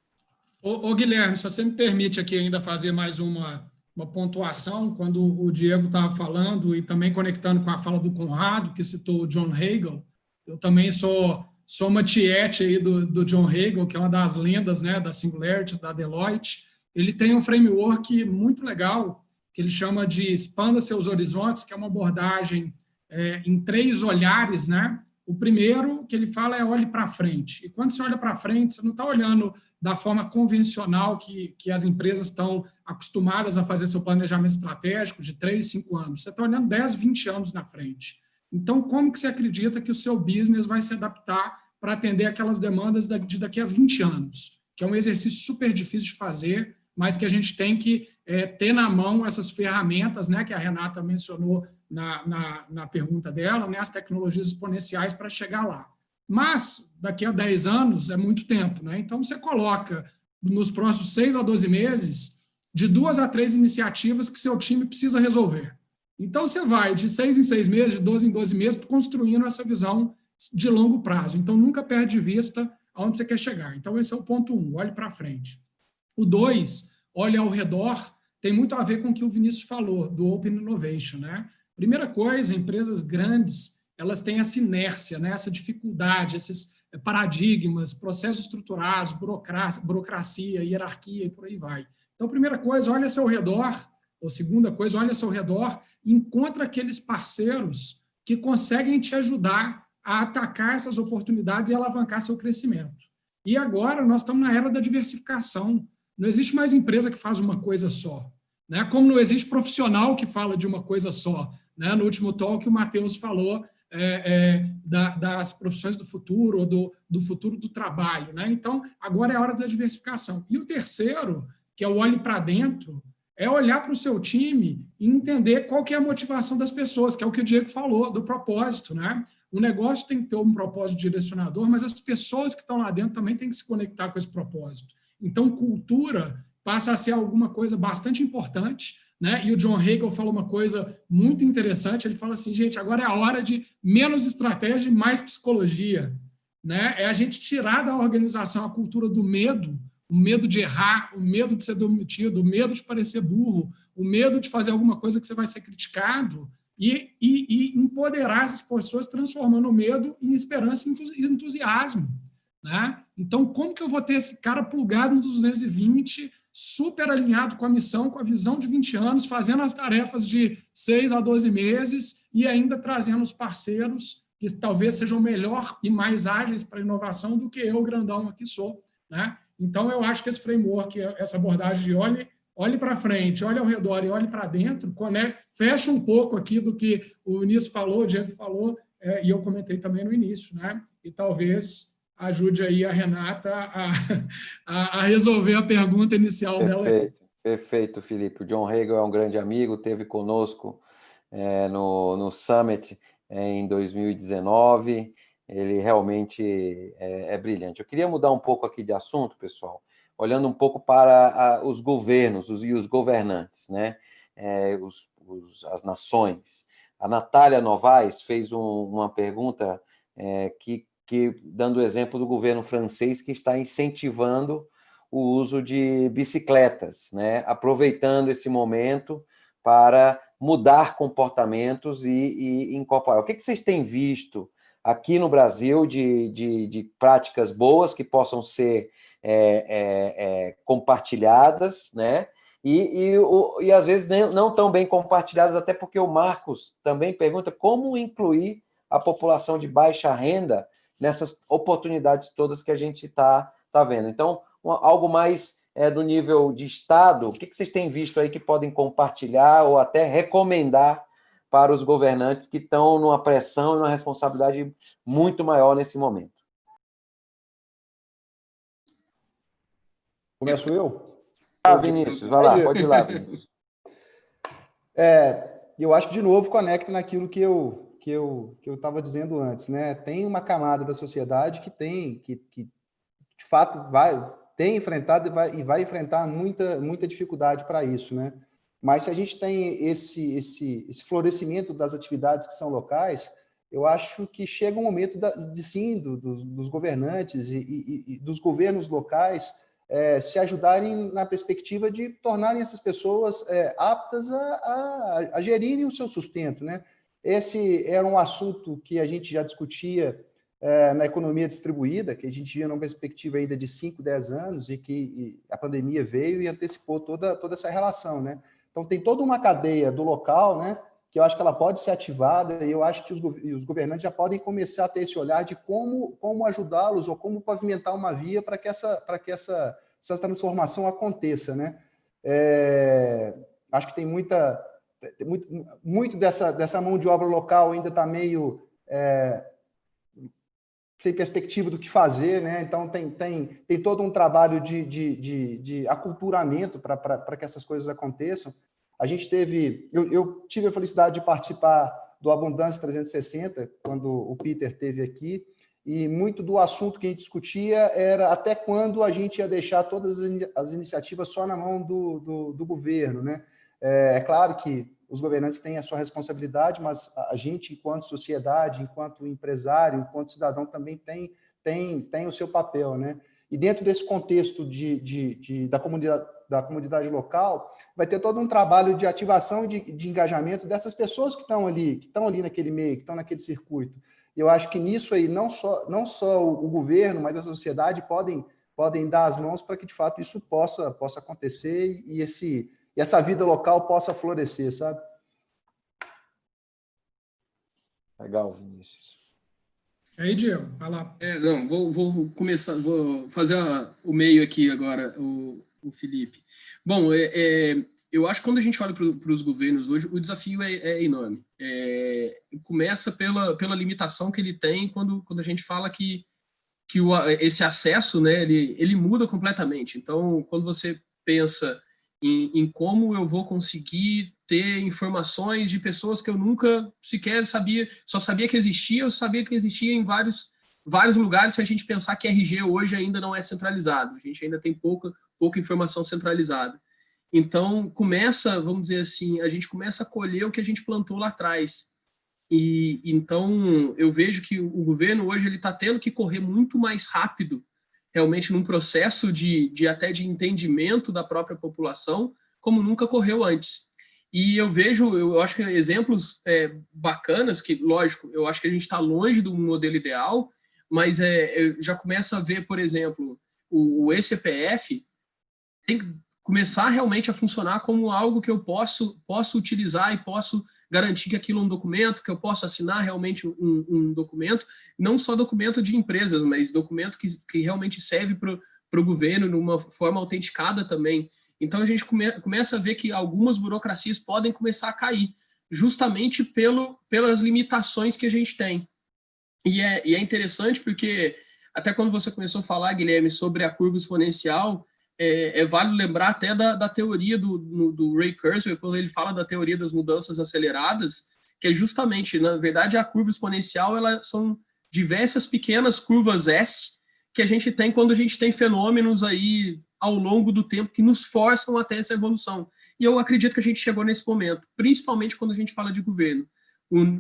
S2: Ô, Guilherme, se você me permite aqui ainda fazer mais uma pontuação, quando o Diego estava falando e também conectando com a fala do Conrado, que citou o John Hagel, eu também sou uma tiete aí do John Hagel, que é uma das lendas, né, da Singularity, da Deloitte. Ele tem um framework muito legal, que ele chama de Expanda Seus Horizontes, que é uma abordagem em 3 olhares, né? O primeiro que ele fala é olhe para frente. E quando você olha para frente, você não está olhando da forma convencional que as empresas estão acostumadas a fazer seu planejamento estratégico de 3, 5 anos. Você está olhando 10, 20 anos na frente. Então, como que você acredita que o seu business vai se adaptar para atender aquelas demandas de daqui a 20 anos? Que é um exercício super difícil de fazer, mas que a gente tem que ter na mão essas ferramentas, né, que a Renata mencionou na pergunta dela, né, as tecnologias exponenciais para chegar lá. Mas, daqui a 10 anos é muito tempo, né? Então, você coloca nos próximos 6 a 12 meses de 2 a 3 iniciativas que seu time precisa resolver. Então, você vai de 6 em 6 meses, de 12 em 12 meses, construindo essa visão de longo prazo. Então, nunca perde de vista aonde você quer chegar. Então, esse é o ponto 1, olhe para frente. O 2, olhe ao redor, tem muito a ver com o que o Vinícius falou, do Open Innovation, né? Primeira coisa, empresas grandes, elas têm essa inércia, né? Essa dificuldade, esses paradigmas, processos estruturados, burocracia, hierarquia e por aí vai. Então, primeira coisa, olha ao seu redor, ou segunda coisa, olha ao seu redor e encontra aqueles parceiros que conseguem te ajudar a atacar essas oportunidades e alavancar seu crescimento. E agora nós estamos na era da diversificação. Não existe mais empresa que faz uma coisa só, né? Como não existe profissional que fala de uma coisa só, né? No último talk, o Matheus falou das profissões do futuro, ou do futuro do trabalho, né? Então, agora é a hora da diversificação. E o terceiro, que é o olhe para dentro, é olhar para o seu time e entender qual que é a motivação das pessoas, que é o que o Diego falou, do propósito, né? O negócio tem que ter um propósito direcionador, mas as pessoas que estão lá dentro também têm que se conectar com esse propósito. Então, cultura passa a ser alguma coisa bastante importante, né? E o John Hagel falou uma coisa muito interessante, ele fala assim, gente, agora é a hora de menos estratégia e mais psicologia, né? É a gente tirar da organização a cultura do medo, o medo de errar, o medo de ser demitido, o medo de parecer burro, o medo de fazer alguma coisa que você vai ser criticado, e empoderar essas pessoas, transformando o medo em esperança e entusiasmo, né? Então, como que eu vou ter esse cara plugado no 220, super alinhado com a missão, com a visão de 20 anos, fazendo as tarefas de 6 a 12 meses e ainda trazendo os parceiros que talvez sejam melhor e mais ágeis para a inovação do que eu, grandão, aqui sou, né? Então, eu acho que esse framework, essa abordagem de olhe para frente, olhe ao redor e olhe para dentro, fecha um pouco aqui do que o Vinícius falou, o Diego falou, e eu comentei também no início, né? E talvez ajude aí a Renata a resolver a pergunta inicial dela.
S1: Perfeito, Felipe. O John Hagel é um grande amigo, esteve conosco no Summit em 2019. Ele realmente é brilhante. Eu queria mudar um pouco aqui de assunto, pessoal, olhando um pouco para os governos e os governantes, né? As nações. A Natália Novaes fez uma pergunta que dando o exemplo do governo francês, que está incentivando o uso de bicicletas, né? Aproveitando esse momento para mudar comportamentos e incorporar. O que vocês têm visto aqui no Brasil de práticas boas que possam ser compartilhadas, né? E às vezes não tão bem compartilhadas, até porque o Marcos também pergunta como incluir a população de baixa renda nessas oportunidades todas que a gente está vendo. Então, algo mais do nível de Estado, o que vocês têm visto aí que podem compartilhar ou até recomendar para os governantes que estão numa pressão e numa responsabilidade muito maior nesse momento?
S3: Começo eu?
S1: Vinícius, vai lá, pode ir lá, Vinícius.
S3: Eu acho que, de novo, conecta naquilo que eu estava dizendo antes, né? Tem uma camada da sociedade que de fato tem enfrentado e vai enfrentar muita dificuldade para isso, né? Mas se a gente tem esse florescimento das atividades que são locais, eu acho que chega um momento dos governantes e dos governos locais se ajudarem na perspectiva de tornarem essas pessoas aptas a gerirem o seu sustento, né? Esse era um assunto que a gente já discutia na economia distribuída, que a gente via numa perspectiva ainda de 5, 10 anos e a pandemia veio e antecipou toda essa relação, né? Então, tem toda uma cadeia do local, né, que eu acho que ela pode ser ativada e eu acho que os governantes já podem começar a ter esse olhar de como ajudá-los ou como pavimentar uma via para que essa transformação aconteça, né? Acho que tem muito dessa mão de obra local ainda está meio sem perspectiva do que fazer, né? Então tem todo um trabalho de aculturamento para que essas coisas aconteçam. Eu tive a felicidade de participar do Abundância 360 quando o Peter esteve aqui, e muito do assunto que a gente discutia era até quando a gente ia deixar todas as iniciativas só na mão do governo, né? É claro que os governantes têm a sua responsabilidade, mas a gente, enquanto sociedade, enquanto empresário, enquanto cidadão, também tem o seu papel, né? E dentro desse contexto da comunidade local, vai ter todo um trabalho de ativação de engajamento dessas pessoas que estão ali naquele meio, que estão naquele circuito. E eu acho que nisso aí, não só o governo, mas a sociedade podem dar as mãos para que, de fato, isso possa acontecer e essa vida local possa florescer, sabe?
S1: Legal, Vinícius.
S2: Aí, Diego, vai lá.
S4: Não, vou começar, vou fazer o meio aqui agora, o Felipe. Bom, eu acho que quando a gente olha para os governos hoje, o desafio é enorme. Começa pela limitação que ele tem quando a gente fala que esse acesso, né, ele muda completamente. Então, quando você pensa em como eu vou conseguir ter informações de pessoas que eu nunca sequer sabia, só sabia que existia, eu sabia que existia em vários lugares, se a gente pensar que RG hoje ainda não é centralizado, a gente ainda tem pouca informação centralizada. Então, vamos dizer assim, a gente começa a colher o que a gente plantou lá atrás. E então, eu vejo que o governo hoje ele está tendo que correr muito mais rápido, realmente num processo até de entendimento da própria população, como nunca correu antes. E eu acho que exemplos bacanas, que, lógico, eu acho que a gente está longe do modelo ideal, mas eu já começo a ver, por exemplo, o eCPF tem que começar realmente a funcionar como algo que eu posso utilizar e posso garantir que aquilo é um documento, que eu posso assinar realmente um documento, não só documento de empresas, mas documento que realmente serve para o governo de uma forma autenticada também. Então, a gente começa a ver que algumas burocracias podem começar a cair, justamente pelas limitações que a gente tem. E é interessante porque, até quando você começou a falar, Guilherme, sobre a curva exponencial, válido lembrar até da teoria do Ray Kurzweil, quando ele fala da teoria das mudanças aceleradas, que é justamente, na verdade, a curva exponencial são diversas pequenas curvas S que a gente tem quando a gente tem fenômenos aí ao longo do tempo que nos forçam até essa evolução. E eu acredito que a gente chegou nesse momento, principalmente quando a gente fala de governo.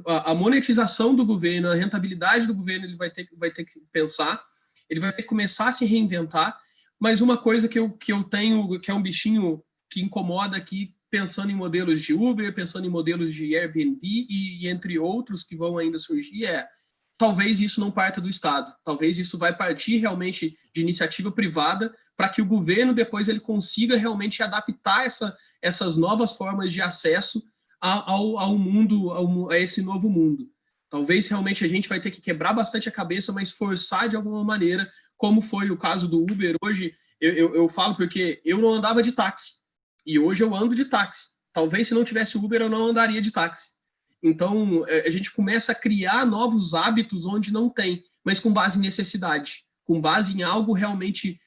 S4: A monetização do governo, a rentabilidade do governo, ele vai ter que pensar, ele vai ter que começar a se reinventar. Mas uma coisa que eu tenho, que é um bichinho que incomoda aqui, pensando em modelos de Uber, pensando em modelos de Airbnb e entre outros que vão ainda surgir, talvez isso não parta do Estado. Talvez isso vai partir realmente de iniciativa privada para que o governo depois ele consiga realmente adaptar essas novas formas de acesso ao mundo, a esse novo mundo. Talvez realmente a gente vai ter que quebrar bastante a cabeça, mas forçar de alguma maneira, como foi o caso do Uber hoje, Eu falo porque eu não andava de táxi, e hoje eu ando de táxi. Talvez se não tivesse Uber, eu não andaria de táxi. Então, a gente começa a criar novos hábitos onde não tem, mas com base em necessidade, com base em algo realmente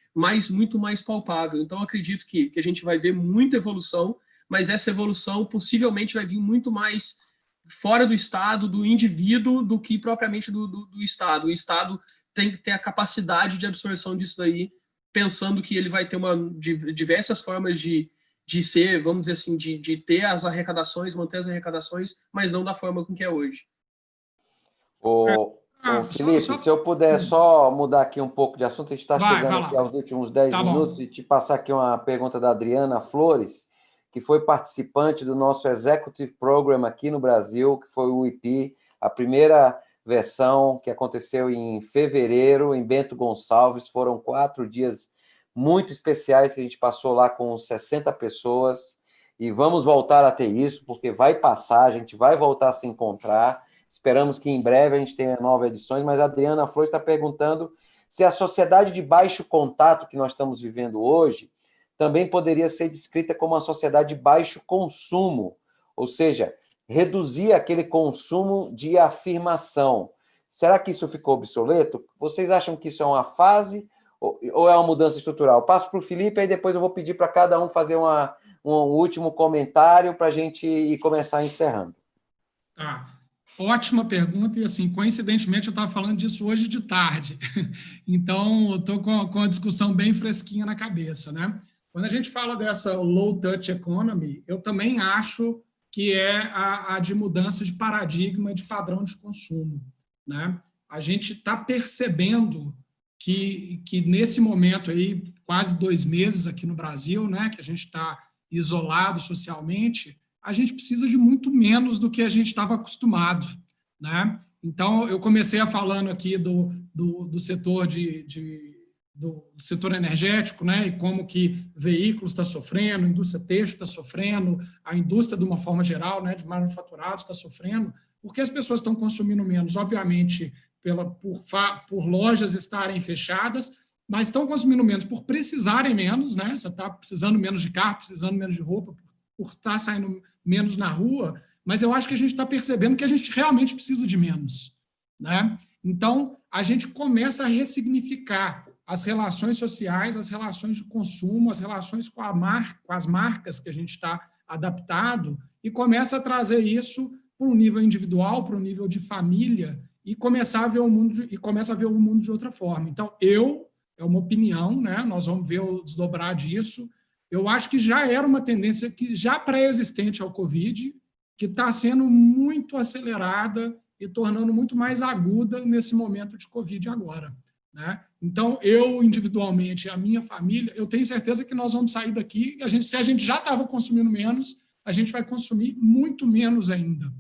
S4: muito mais palpável. Então, acredito que a gente vai ver muita evolução, mas essa evolução possivelmente vai vir muito mais fora do Estado, do indivíduo, do que propriamente do Estado. O Estado tem que ter a capacidade de absorção disso daí, pensando que ele vai ter diversas formas de ser, vamos dizer assim, de ter as arrecadações, manter as arrecadações, mas não da forma com que é hoje.
S1: Felipe, se eu puder só mudar aqui um pouco de assunto, a gente está chegando aqui aos últimos 10 minutos, e te passar aqui uma pergunta da Adriana Flores, que foi participante do nosso Executive Program aqui no Brasil, que foi o IP, a primeira versão que aconteceu em fevereiro, em Bento Gonçalves. Foram 4 dias muito especiais que a gente passou lá com 60 pessoas, e vamos voltar a ter isso, porque vai passar, a gente vai voltar a se encontrar. Esperamos que em breve a gente tenha novas edições, mas a Adriana Flores está perguntando se a sociedade de baixo contato que nós estamos vivendo hoje também poderia ser descrita como uma sociedade de baixo consumo, ou seja, reduzir aquele consumo de afirmação. Será que isso ficou obsoleto? Vocês acham que isso é uma fase ou é uma mudança estrutural? Passo para o Felipe, aí depois eu vou pedir para cada um fazer um último comentário para a gente começar encerrando.
S2: Tá. Ótima pergunta, e assim, coincidentemente eu estava falando disso hoje de tarde, então eu estou com a discussão bem fresquinha na cabeça, né? Quando a gente fala dessa low-touch economy, eu também acho que é a de mudança de paradigma, de padrão de consumo, né? A gente está percebendo que nesse momento aí, quase 2 meses aqui no Brasil, né, que a gente está isolado socialmente, a gente precisa de muito menos do que a gente estava acostumado, né? Então, eu comecei falando aqui do setor do setor energético, né? E como que veículos está sofrendo, a indústria têxtil está sofrendo, a indústria, de uma forma geral, né, de manufaturados está sofrendo, porque as pessoas estão consumindo menos, obviamente, por lojas estarem fechadas, mas estão consumindo menos por precisarem menos, né? Você está precisando menos de carro, precisando menos de roupa, por estar saindo menos na rua, mas eu acho que a gente está percebendo que a gente realmente precisa de menos, né? Então, a gente começa a ressignificar as relações sociais, as relações de consumo, as relações com as marcas que a gente está adaptado, e começa a trazer isso para um nível individual, para um nível de família, e começar a ver o mundo de outra forma. Então, é uma opinião, né? Nós vamos ver o desdobrar disso. Eu acho que já era uma tendência que já pré-existente ao Covid, que está sendo muito acelerada e tornando muito mais aguda nesse momento de Covid agora, né? Então, eu, individualmente, a minha família, eu tenho certeza que nós vamos sair daqui, e se a gente já estava consumindo menos, a gente vai consumir muito menos ainda,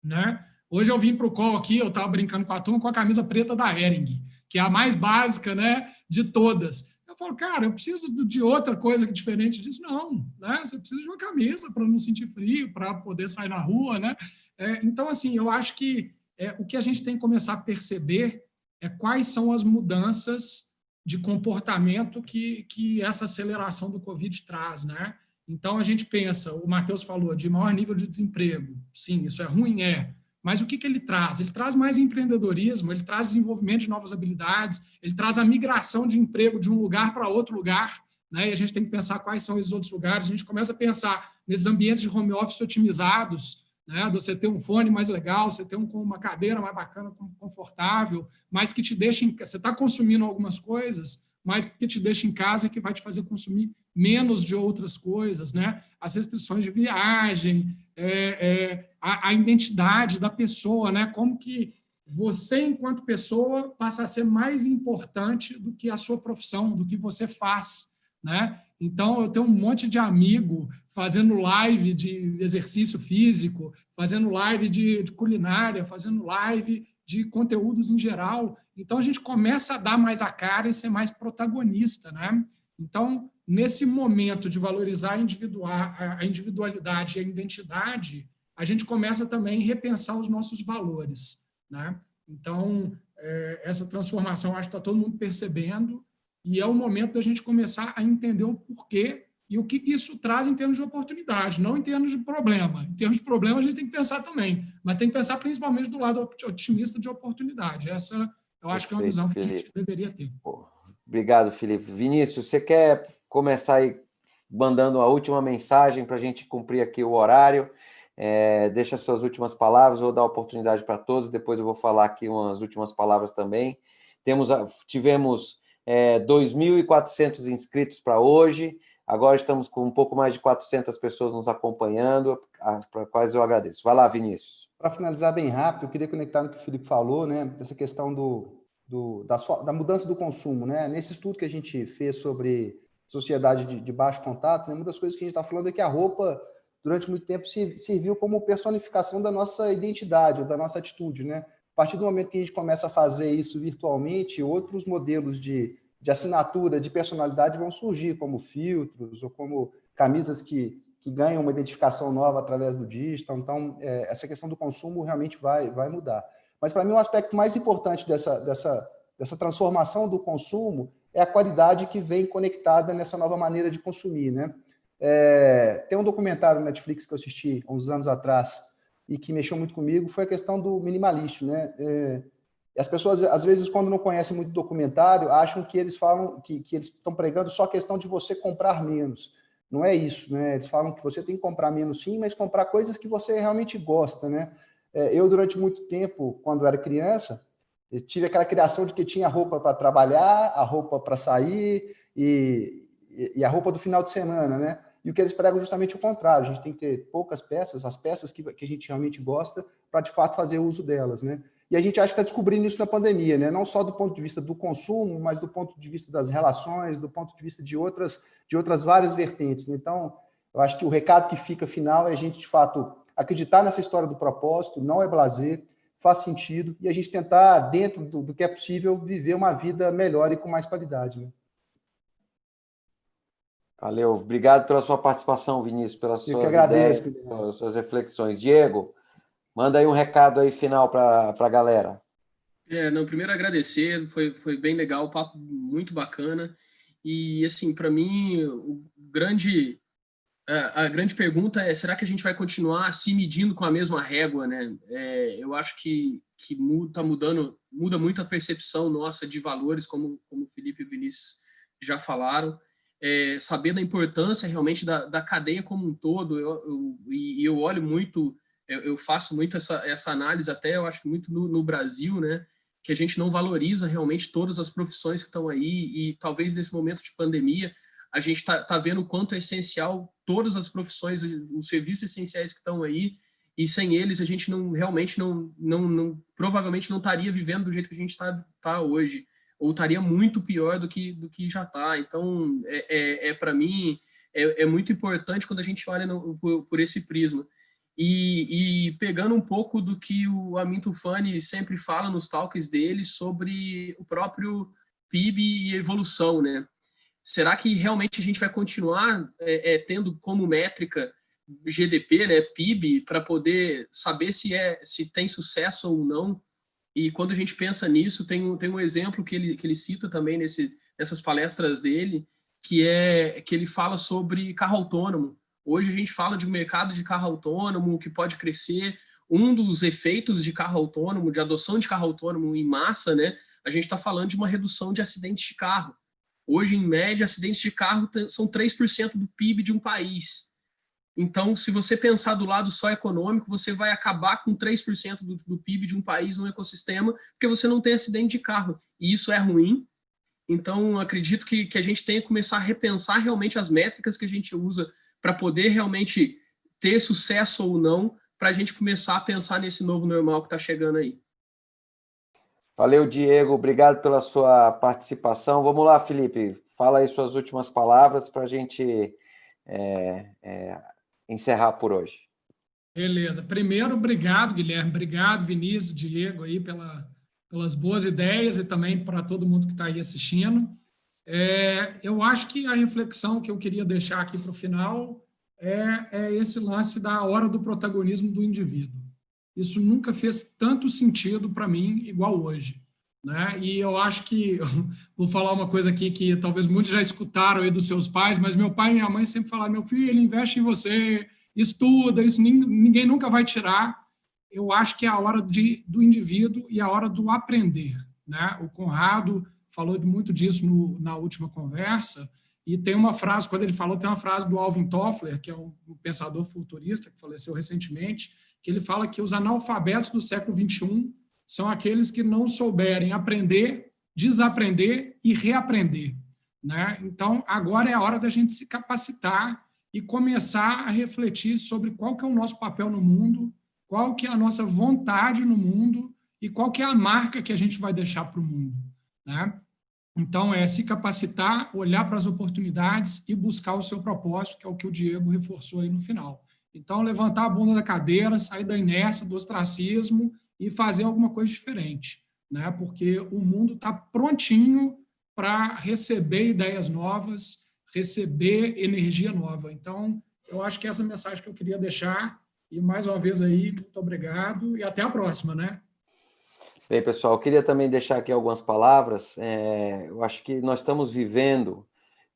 S2: né? Hoje eu vim para o call aqui, eu estava brincando com a turma com a camisa preta da Hering, que é a mais básica, né, de todas. Eu falo, cara, eu preciso de outra coisa diferente disso. Não, né? Você precisa de uma camisa para não sentir frio, para poder sair na rua, né? Então, assim, eu acho que o que a gente tem que começar a perceber é quais são as mudanças de comportamento que essa aceleração do Covid traz, né? Então, a gente pensa, o Matheus falou de maior nível de desemprego. Sim, isso é ruim, Mas o que ele traz? Ele traz mais empreendedorismo, ele traz desenvolvimento de novas habilidades, ele traz a migração de emprego de um lugar para outro lugar, né? E a gente tem que pensar quais são esses outros lugares. A gente começa a pensar nesses ambientes de home office otimizados, né? Você ter um fone mais legal, você ter uma cadeira mais bacana, confortável, mas que te deixa... Você está consumindo algumas coisas, mas que te deixa em casa e que vai te fazer consumir menos de outras coisas, né? As restrições de viagem, a identidade da pessoa, né? Como que você, enquanto pessoa, passa a ser mais importante do que a sua profissão, do que você faz, né? Então, eu tenho um monte de amigo fazendo live de exercício físico, fazendo live de culinária, fazendo live de conteúdos em geral. Então, a gente começa a dar mais a cara e ser mais protagonista, né? Então, nesse momento de valorizar a individualidade e a identidade, a gente começa também a repensar os nossos valores, né? Então, essa transformação, acho que está todo mundo percebendo, e é o momento da gente começar a entender o porquê e o que isso traz em termos de oportunidade, não em termos de problema. Em termos de problema, a gente tem que pensar também, mas tem que pensar principalmente do lado otimista de oportunidade. Essa, eu acho que é uma visão que a gente deveria ter.
S1: Obrigado, Felipe. Vinícius, você quer começar aí mandando a última mensagem para a gente cumprir aqui o horário? Deixa as suas últimas palavras, vou dar oportunidade para todos, depois eu vou falar aqui umas últimas palavras também. Tivemos 2.400 inscritos para hoje, agora estamos com um pouco mais de 400 pessoas nos acompanhando, para quais eu agradeço. Vai lá, Vinícius.
S3: Para finalizar bem rápido, eu queria conectar no que o Felipe falou, né, dessa questão da mudança do consumo, né? Nesse estudo que a gente fez sobre sociedade de baixo contato, né, uma das coisas que a gente está falando é que a roupa, durante muito tempo, serviu como personificação da nossa identidade, ou da nossa atitude, né? A partir do momento que a gente começa a fazer isso virtualmente, outros modelos de assinatura, de personalidade vão surgir, como filtros, ou como camisas que ganham uma identificação nova através do digital. Então, essa questão do consumo realmente vai mudar. Mas, para mim, um aspecto mais importante dessa transformação do consumo é a qualidade que vem conectada nessa nova maneira de consumir, né? Tem um documentário no Netflix que eu assisti há uns anos atrás e que mexeu muito comigo, foi a questão do minimalismo, né? As pessoas, às vezes, quando não conhecem muito documentário, acham que eles falam que eles estão pregando só a questão de você comprar menos. Não é isso, né? Eles falam que você tem que comprar menos sim, mas comprar coisas que você realmente gosta, né? Eu, durante muito tempo, quando era criança, eu tive aquela criação de que tinha roupa para trabalhar, a roupa para sair e a roupa do final de semana, né? E o que eles pregam justamente o contrário. A gente tem que ter poucas peças, as peças que a gente realmente gosta, para, de fato, fazer uso delas, né? E a gente acha que está descobrindo isso na pandemia, né? Não só do ponto de vista do consumo, mas do ponto de vista das relações, do ponto de vista de outras várias vertentes. Então, eu acho que o recado que fica final é a gente, de fato, acreditar nessa história do propósito, não é blazer, faz sentido, e a gente tentar, dentro do que é possível, viver uma vida melhor e com mais qualidade, né?
S1: Valeu, obrigado pela sua participação, Vinícius, pelas suas ideias, pelas suas reflexões. Diego, manda aí um recado aí final para a galera.
S4: Primeiro agradecer, foi bem legal, o papo muito bacana. E, assim, para mim, a grande pergunta é: será que a gente vai continuar se medindo com a mesma régua, né? Eu acho que muda muito a percepção nossa de valores, como o Felipe e o Vinícius já falaram. Saber da importância realmente da cadeia como um todo. Eu olho muito, eu faço muito essa análise até, eu acho muito no Brasil, né? Que a gente não valoriza realmente todas as profissões que estão aí, e talvez nesse momento de pandemia a gente está vendo o quanto é essencial todas as profissões, os serviços essenciais que estão aí, e sem eles a gente provavelmente não estaria vivendo do jeito que a gente está hoje, ou estaria muito pior do que já está. Então, para mim, é muito importante quando a gente olha por esse prisma. E pegando um pouco do que o Amin Tufani sempre fala nos talks dele sobre o próprio PIB e evolução, né? Será que realmente a gente vai continuar tendo como métrica GDP, né, PIB, para poder saber se tem sucesso ou não? E quando a gente pensa nisso, tem um exemplo que ele cita também nessas palestras dele, que ele fala sobre carro autônomo. Hoje a gente fala de mercado de carro autônomo que pode crescer. Um dos efeitos de carro autônomo, de adoção de carro autônomo em massa, né, a gente está falando de uma redução de acidentes de carro. Hoje, em média, acidentes de carro são 3% do PIB de um país. Então, se você pensar do lado só econômico, você vai acabar com 3% do PIB de um país no ecossistema, porque você não tem acidente de carro. E isso é ruim. Então, acredito que a gente tem que começar a repensar realmente as métricas que a gente usa para poder realmente ter sucesso ou não, para a gente começar a pensar nesse novo normal que está chegando aí.
S1: Valeu, Diego. Obrigado pela sua participação. Vamos lá, Felipe. Fala aí suas últimas palavras para a gente encerrar por hoje.
S2: Beleza. Primeiro, obrigado, Guilherme. Obrigado, Vinícius, Diego, aí pelas boas ideias, e também para todo mundo que está aí assistindo. Eu acho que a reflexão que eu queria deixar aqui para o final é esse lance da hora do protagonismo do indivíduo. Isso nunca fez tanto sentido para mim igual hoje. né? E eu acho que, vou falar uma coisa aqui que talvez muitos já escutaram aí dos seus pais, mas meu pai e minha mãe sempre falaram, meu filho, investe em você, estuda, isso ninguém nunca vai tirar. Eu acho que é a hora do indivíduo e a hora do aprender, né? O Conrado falou muito disso na última conversa, e tem uma frase, quando ele falou, tem uma frase do Alvin Toffler, que é um pensador futurista, que faleceu recentemente, que ele fala que os analfabetos do século XXI são aqueles que não souberem aprender, desaprender e reaprender, né? Então, agora é a hora da gente se capacitar e começar a refletir sobre qual que é o nosso papel no mundo, qual que é a nossa vontade no mundo e qual que é a marca que a gente vai deixar para o mundo, né? Então, é se capacitar, olhar para as oportunidades e buscar o seu propósito, que é o que o Diego reforçou aí no final. Então, levantar a bunda da cadeira, sair da inércia, do ostracismo e fazer alguma coisa diferente, né? Porque o mundo está prontinho para receber ideias novas, receber energia nova. Então, eu acho que essa é a mensagem que eu queria deixar. E, mais uma vez, aí, muito obrigado e até a próxima, né?
S1: Bem, pessoal, eu queria também deixar aqui algumas palavras. Eu acho que nós estamos vivendo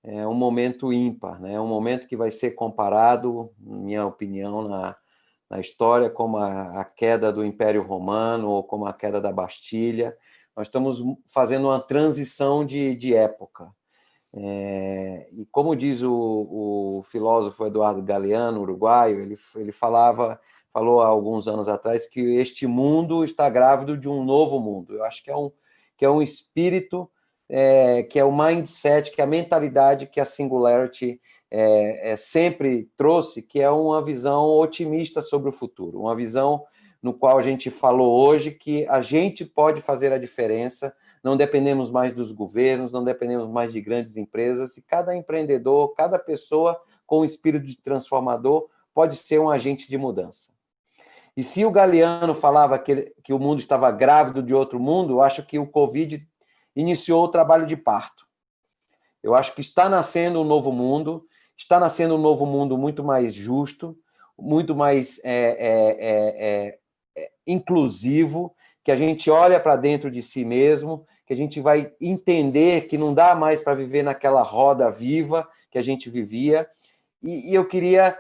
S1: um momento ímpar, né? Um momento que vai ser comparado, na minha opinião, na história, como a queda do Império Romano ou como a queda da Bastilha. Nós estamos fazendo uma transição de época. E como diz o filósofo Eduardo Galeano, uruguaio, ele falou há alguns anos atrás que este mundo está grávido de um novo mundo. Eu acho que é um espírito, que é o mindset, que é a mentalidade que a Singularity sempre trouxe, que é uma visão otimista sobre o futuro, uma visão no qual a gente falou hoje que a gente pode fazer a diferença, não dependemos mais dos governos, não dependemos mais de grandes empresas, e cada empreendedor, cada pessoa com um espírito de transformador pode ser um agente de mudança. E se o Galeano falava que o mundo estava grávido de outro mundo, eu acho que o Covid iniciou o trabalho de parto. Eu acho que está nascendo um novo mundo, está nascendo um novo mundo muito mais justo, muito mais inclusivo, que a gente olha para dentro de si mesmo, que a gente vai entender que não dá mais para viver naquela roda viva que a gente vivia. E eu queria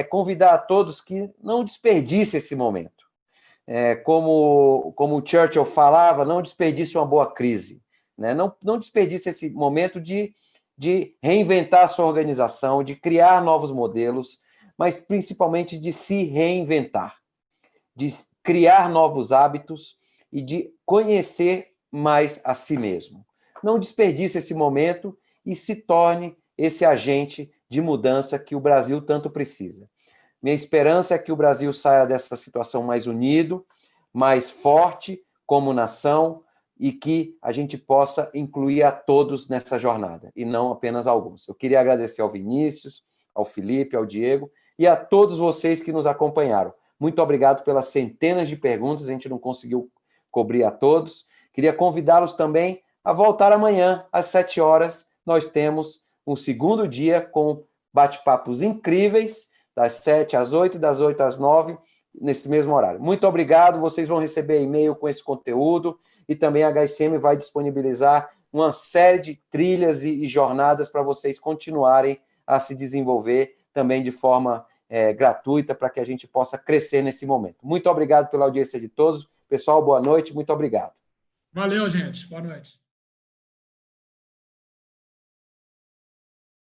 S1: convidar a todos que não desperdicem esse momento. Como o Churchill falava, não desperdice uma boa crise, né? Não desperdice esse momento de reinventar a sua organização, de criar novos modelos, mas principalmente de se reinventar, de criar novos hábitos e de conhecer mais a si mesmo. Não desperdice esse momento e se torne esse agente de mudança que o Brasil tanto precisa. Minha esperança é que o Brasil saia dessa situação mais unido, mais forte como nação e que a gente possa incluir a todos nessa jornada, e não apenas alguns. Eu queria agradecer ao Vinícius, ao Felipe, ao Diego e a todos vocês que nos acompanharam. Muito obrigado pelas centenas de perguntas, a gente não conseguiu cobrir a todos. Queria convidá-los também a voltar amanhã, às 7 horas. Nós temos um segundo dia com bate-papos incríveis, das 7 às 8 e das 8 às 9, nesse mesmo horário. Muito obrigado, vocês vão receber e-mail com esse conteúdo e também a HSM vai disponibilizar uma série de trilhas e jornadas para vocês continuarem a se desenvolver também de forma gratuita para que a gente possa crescer nesse momento. Muito obrigado pela audiência de todos. Pessoal, boa noite, muito obrigado.
S2: Valeu, gente. Boa noite.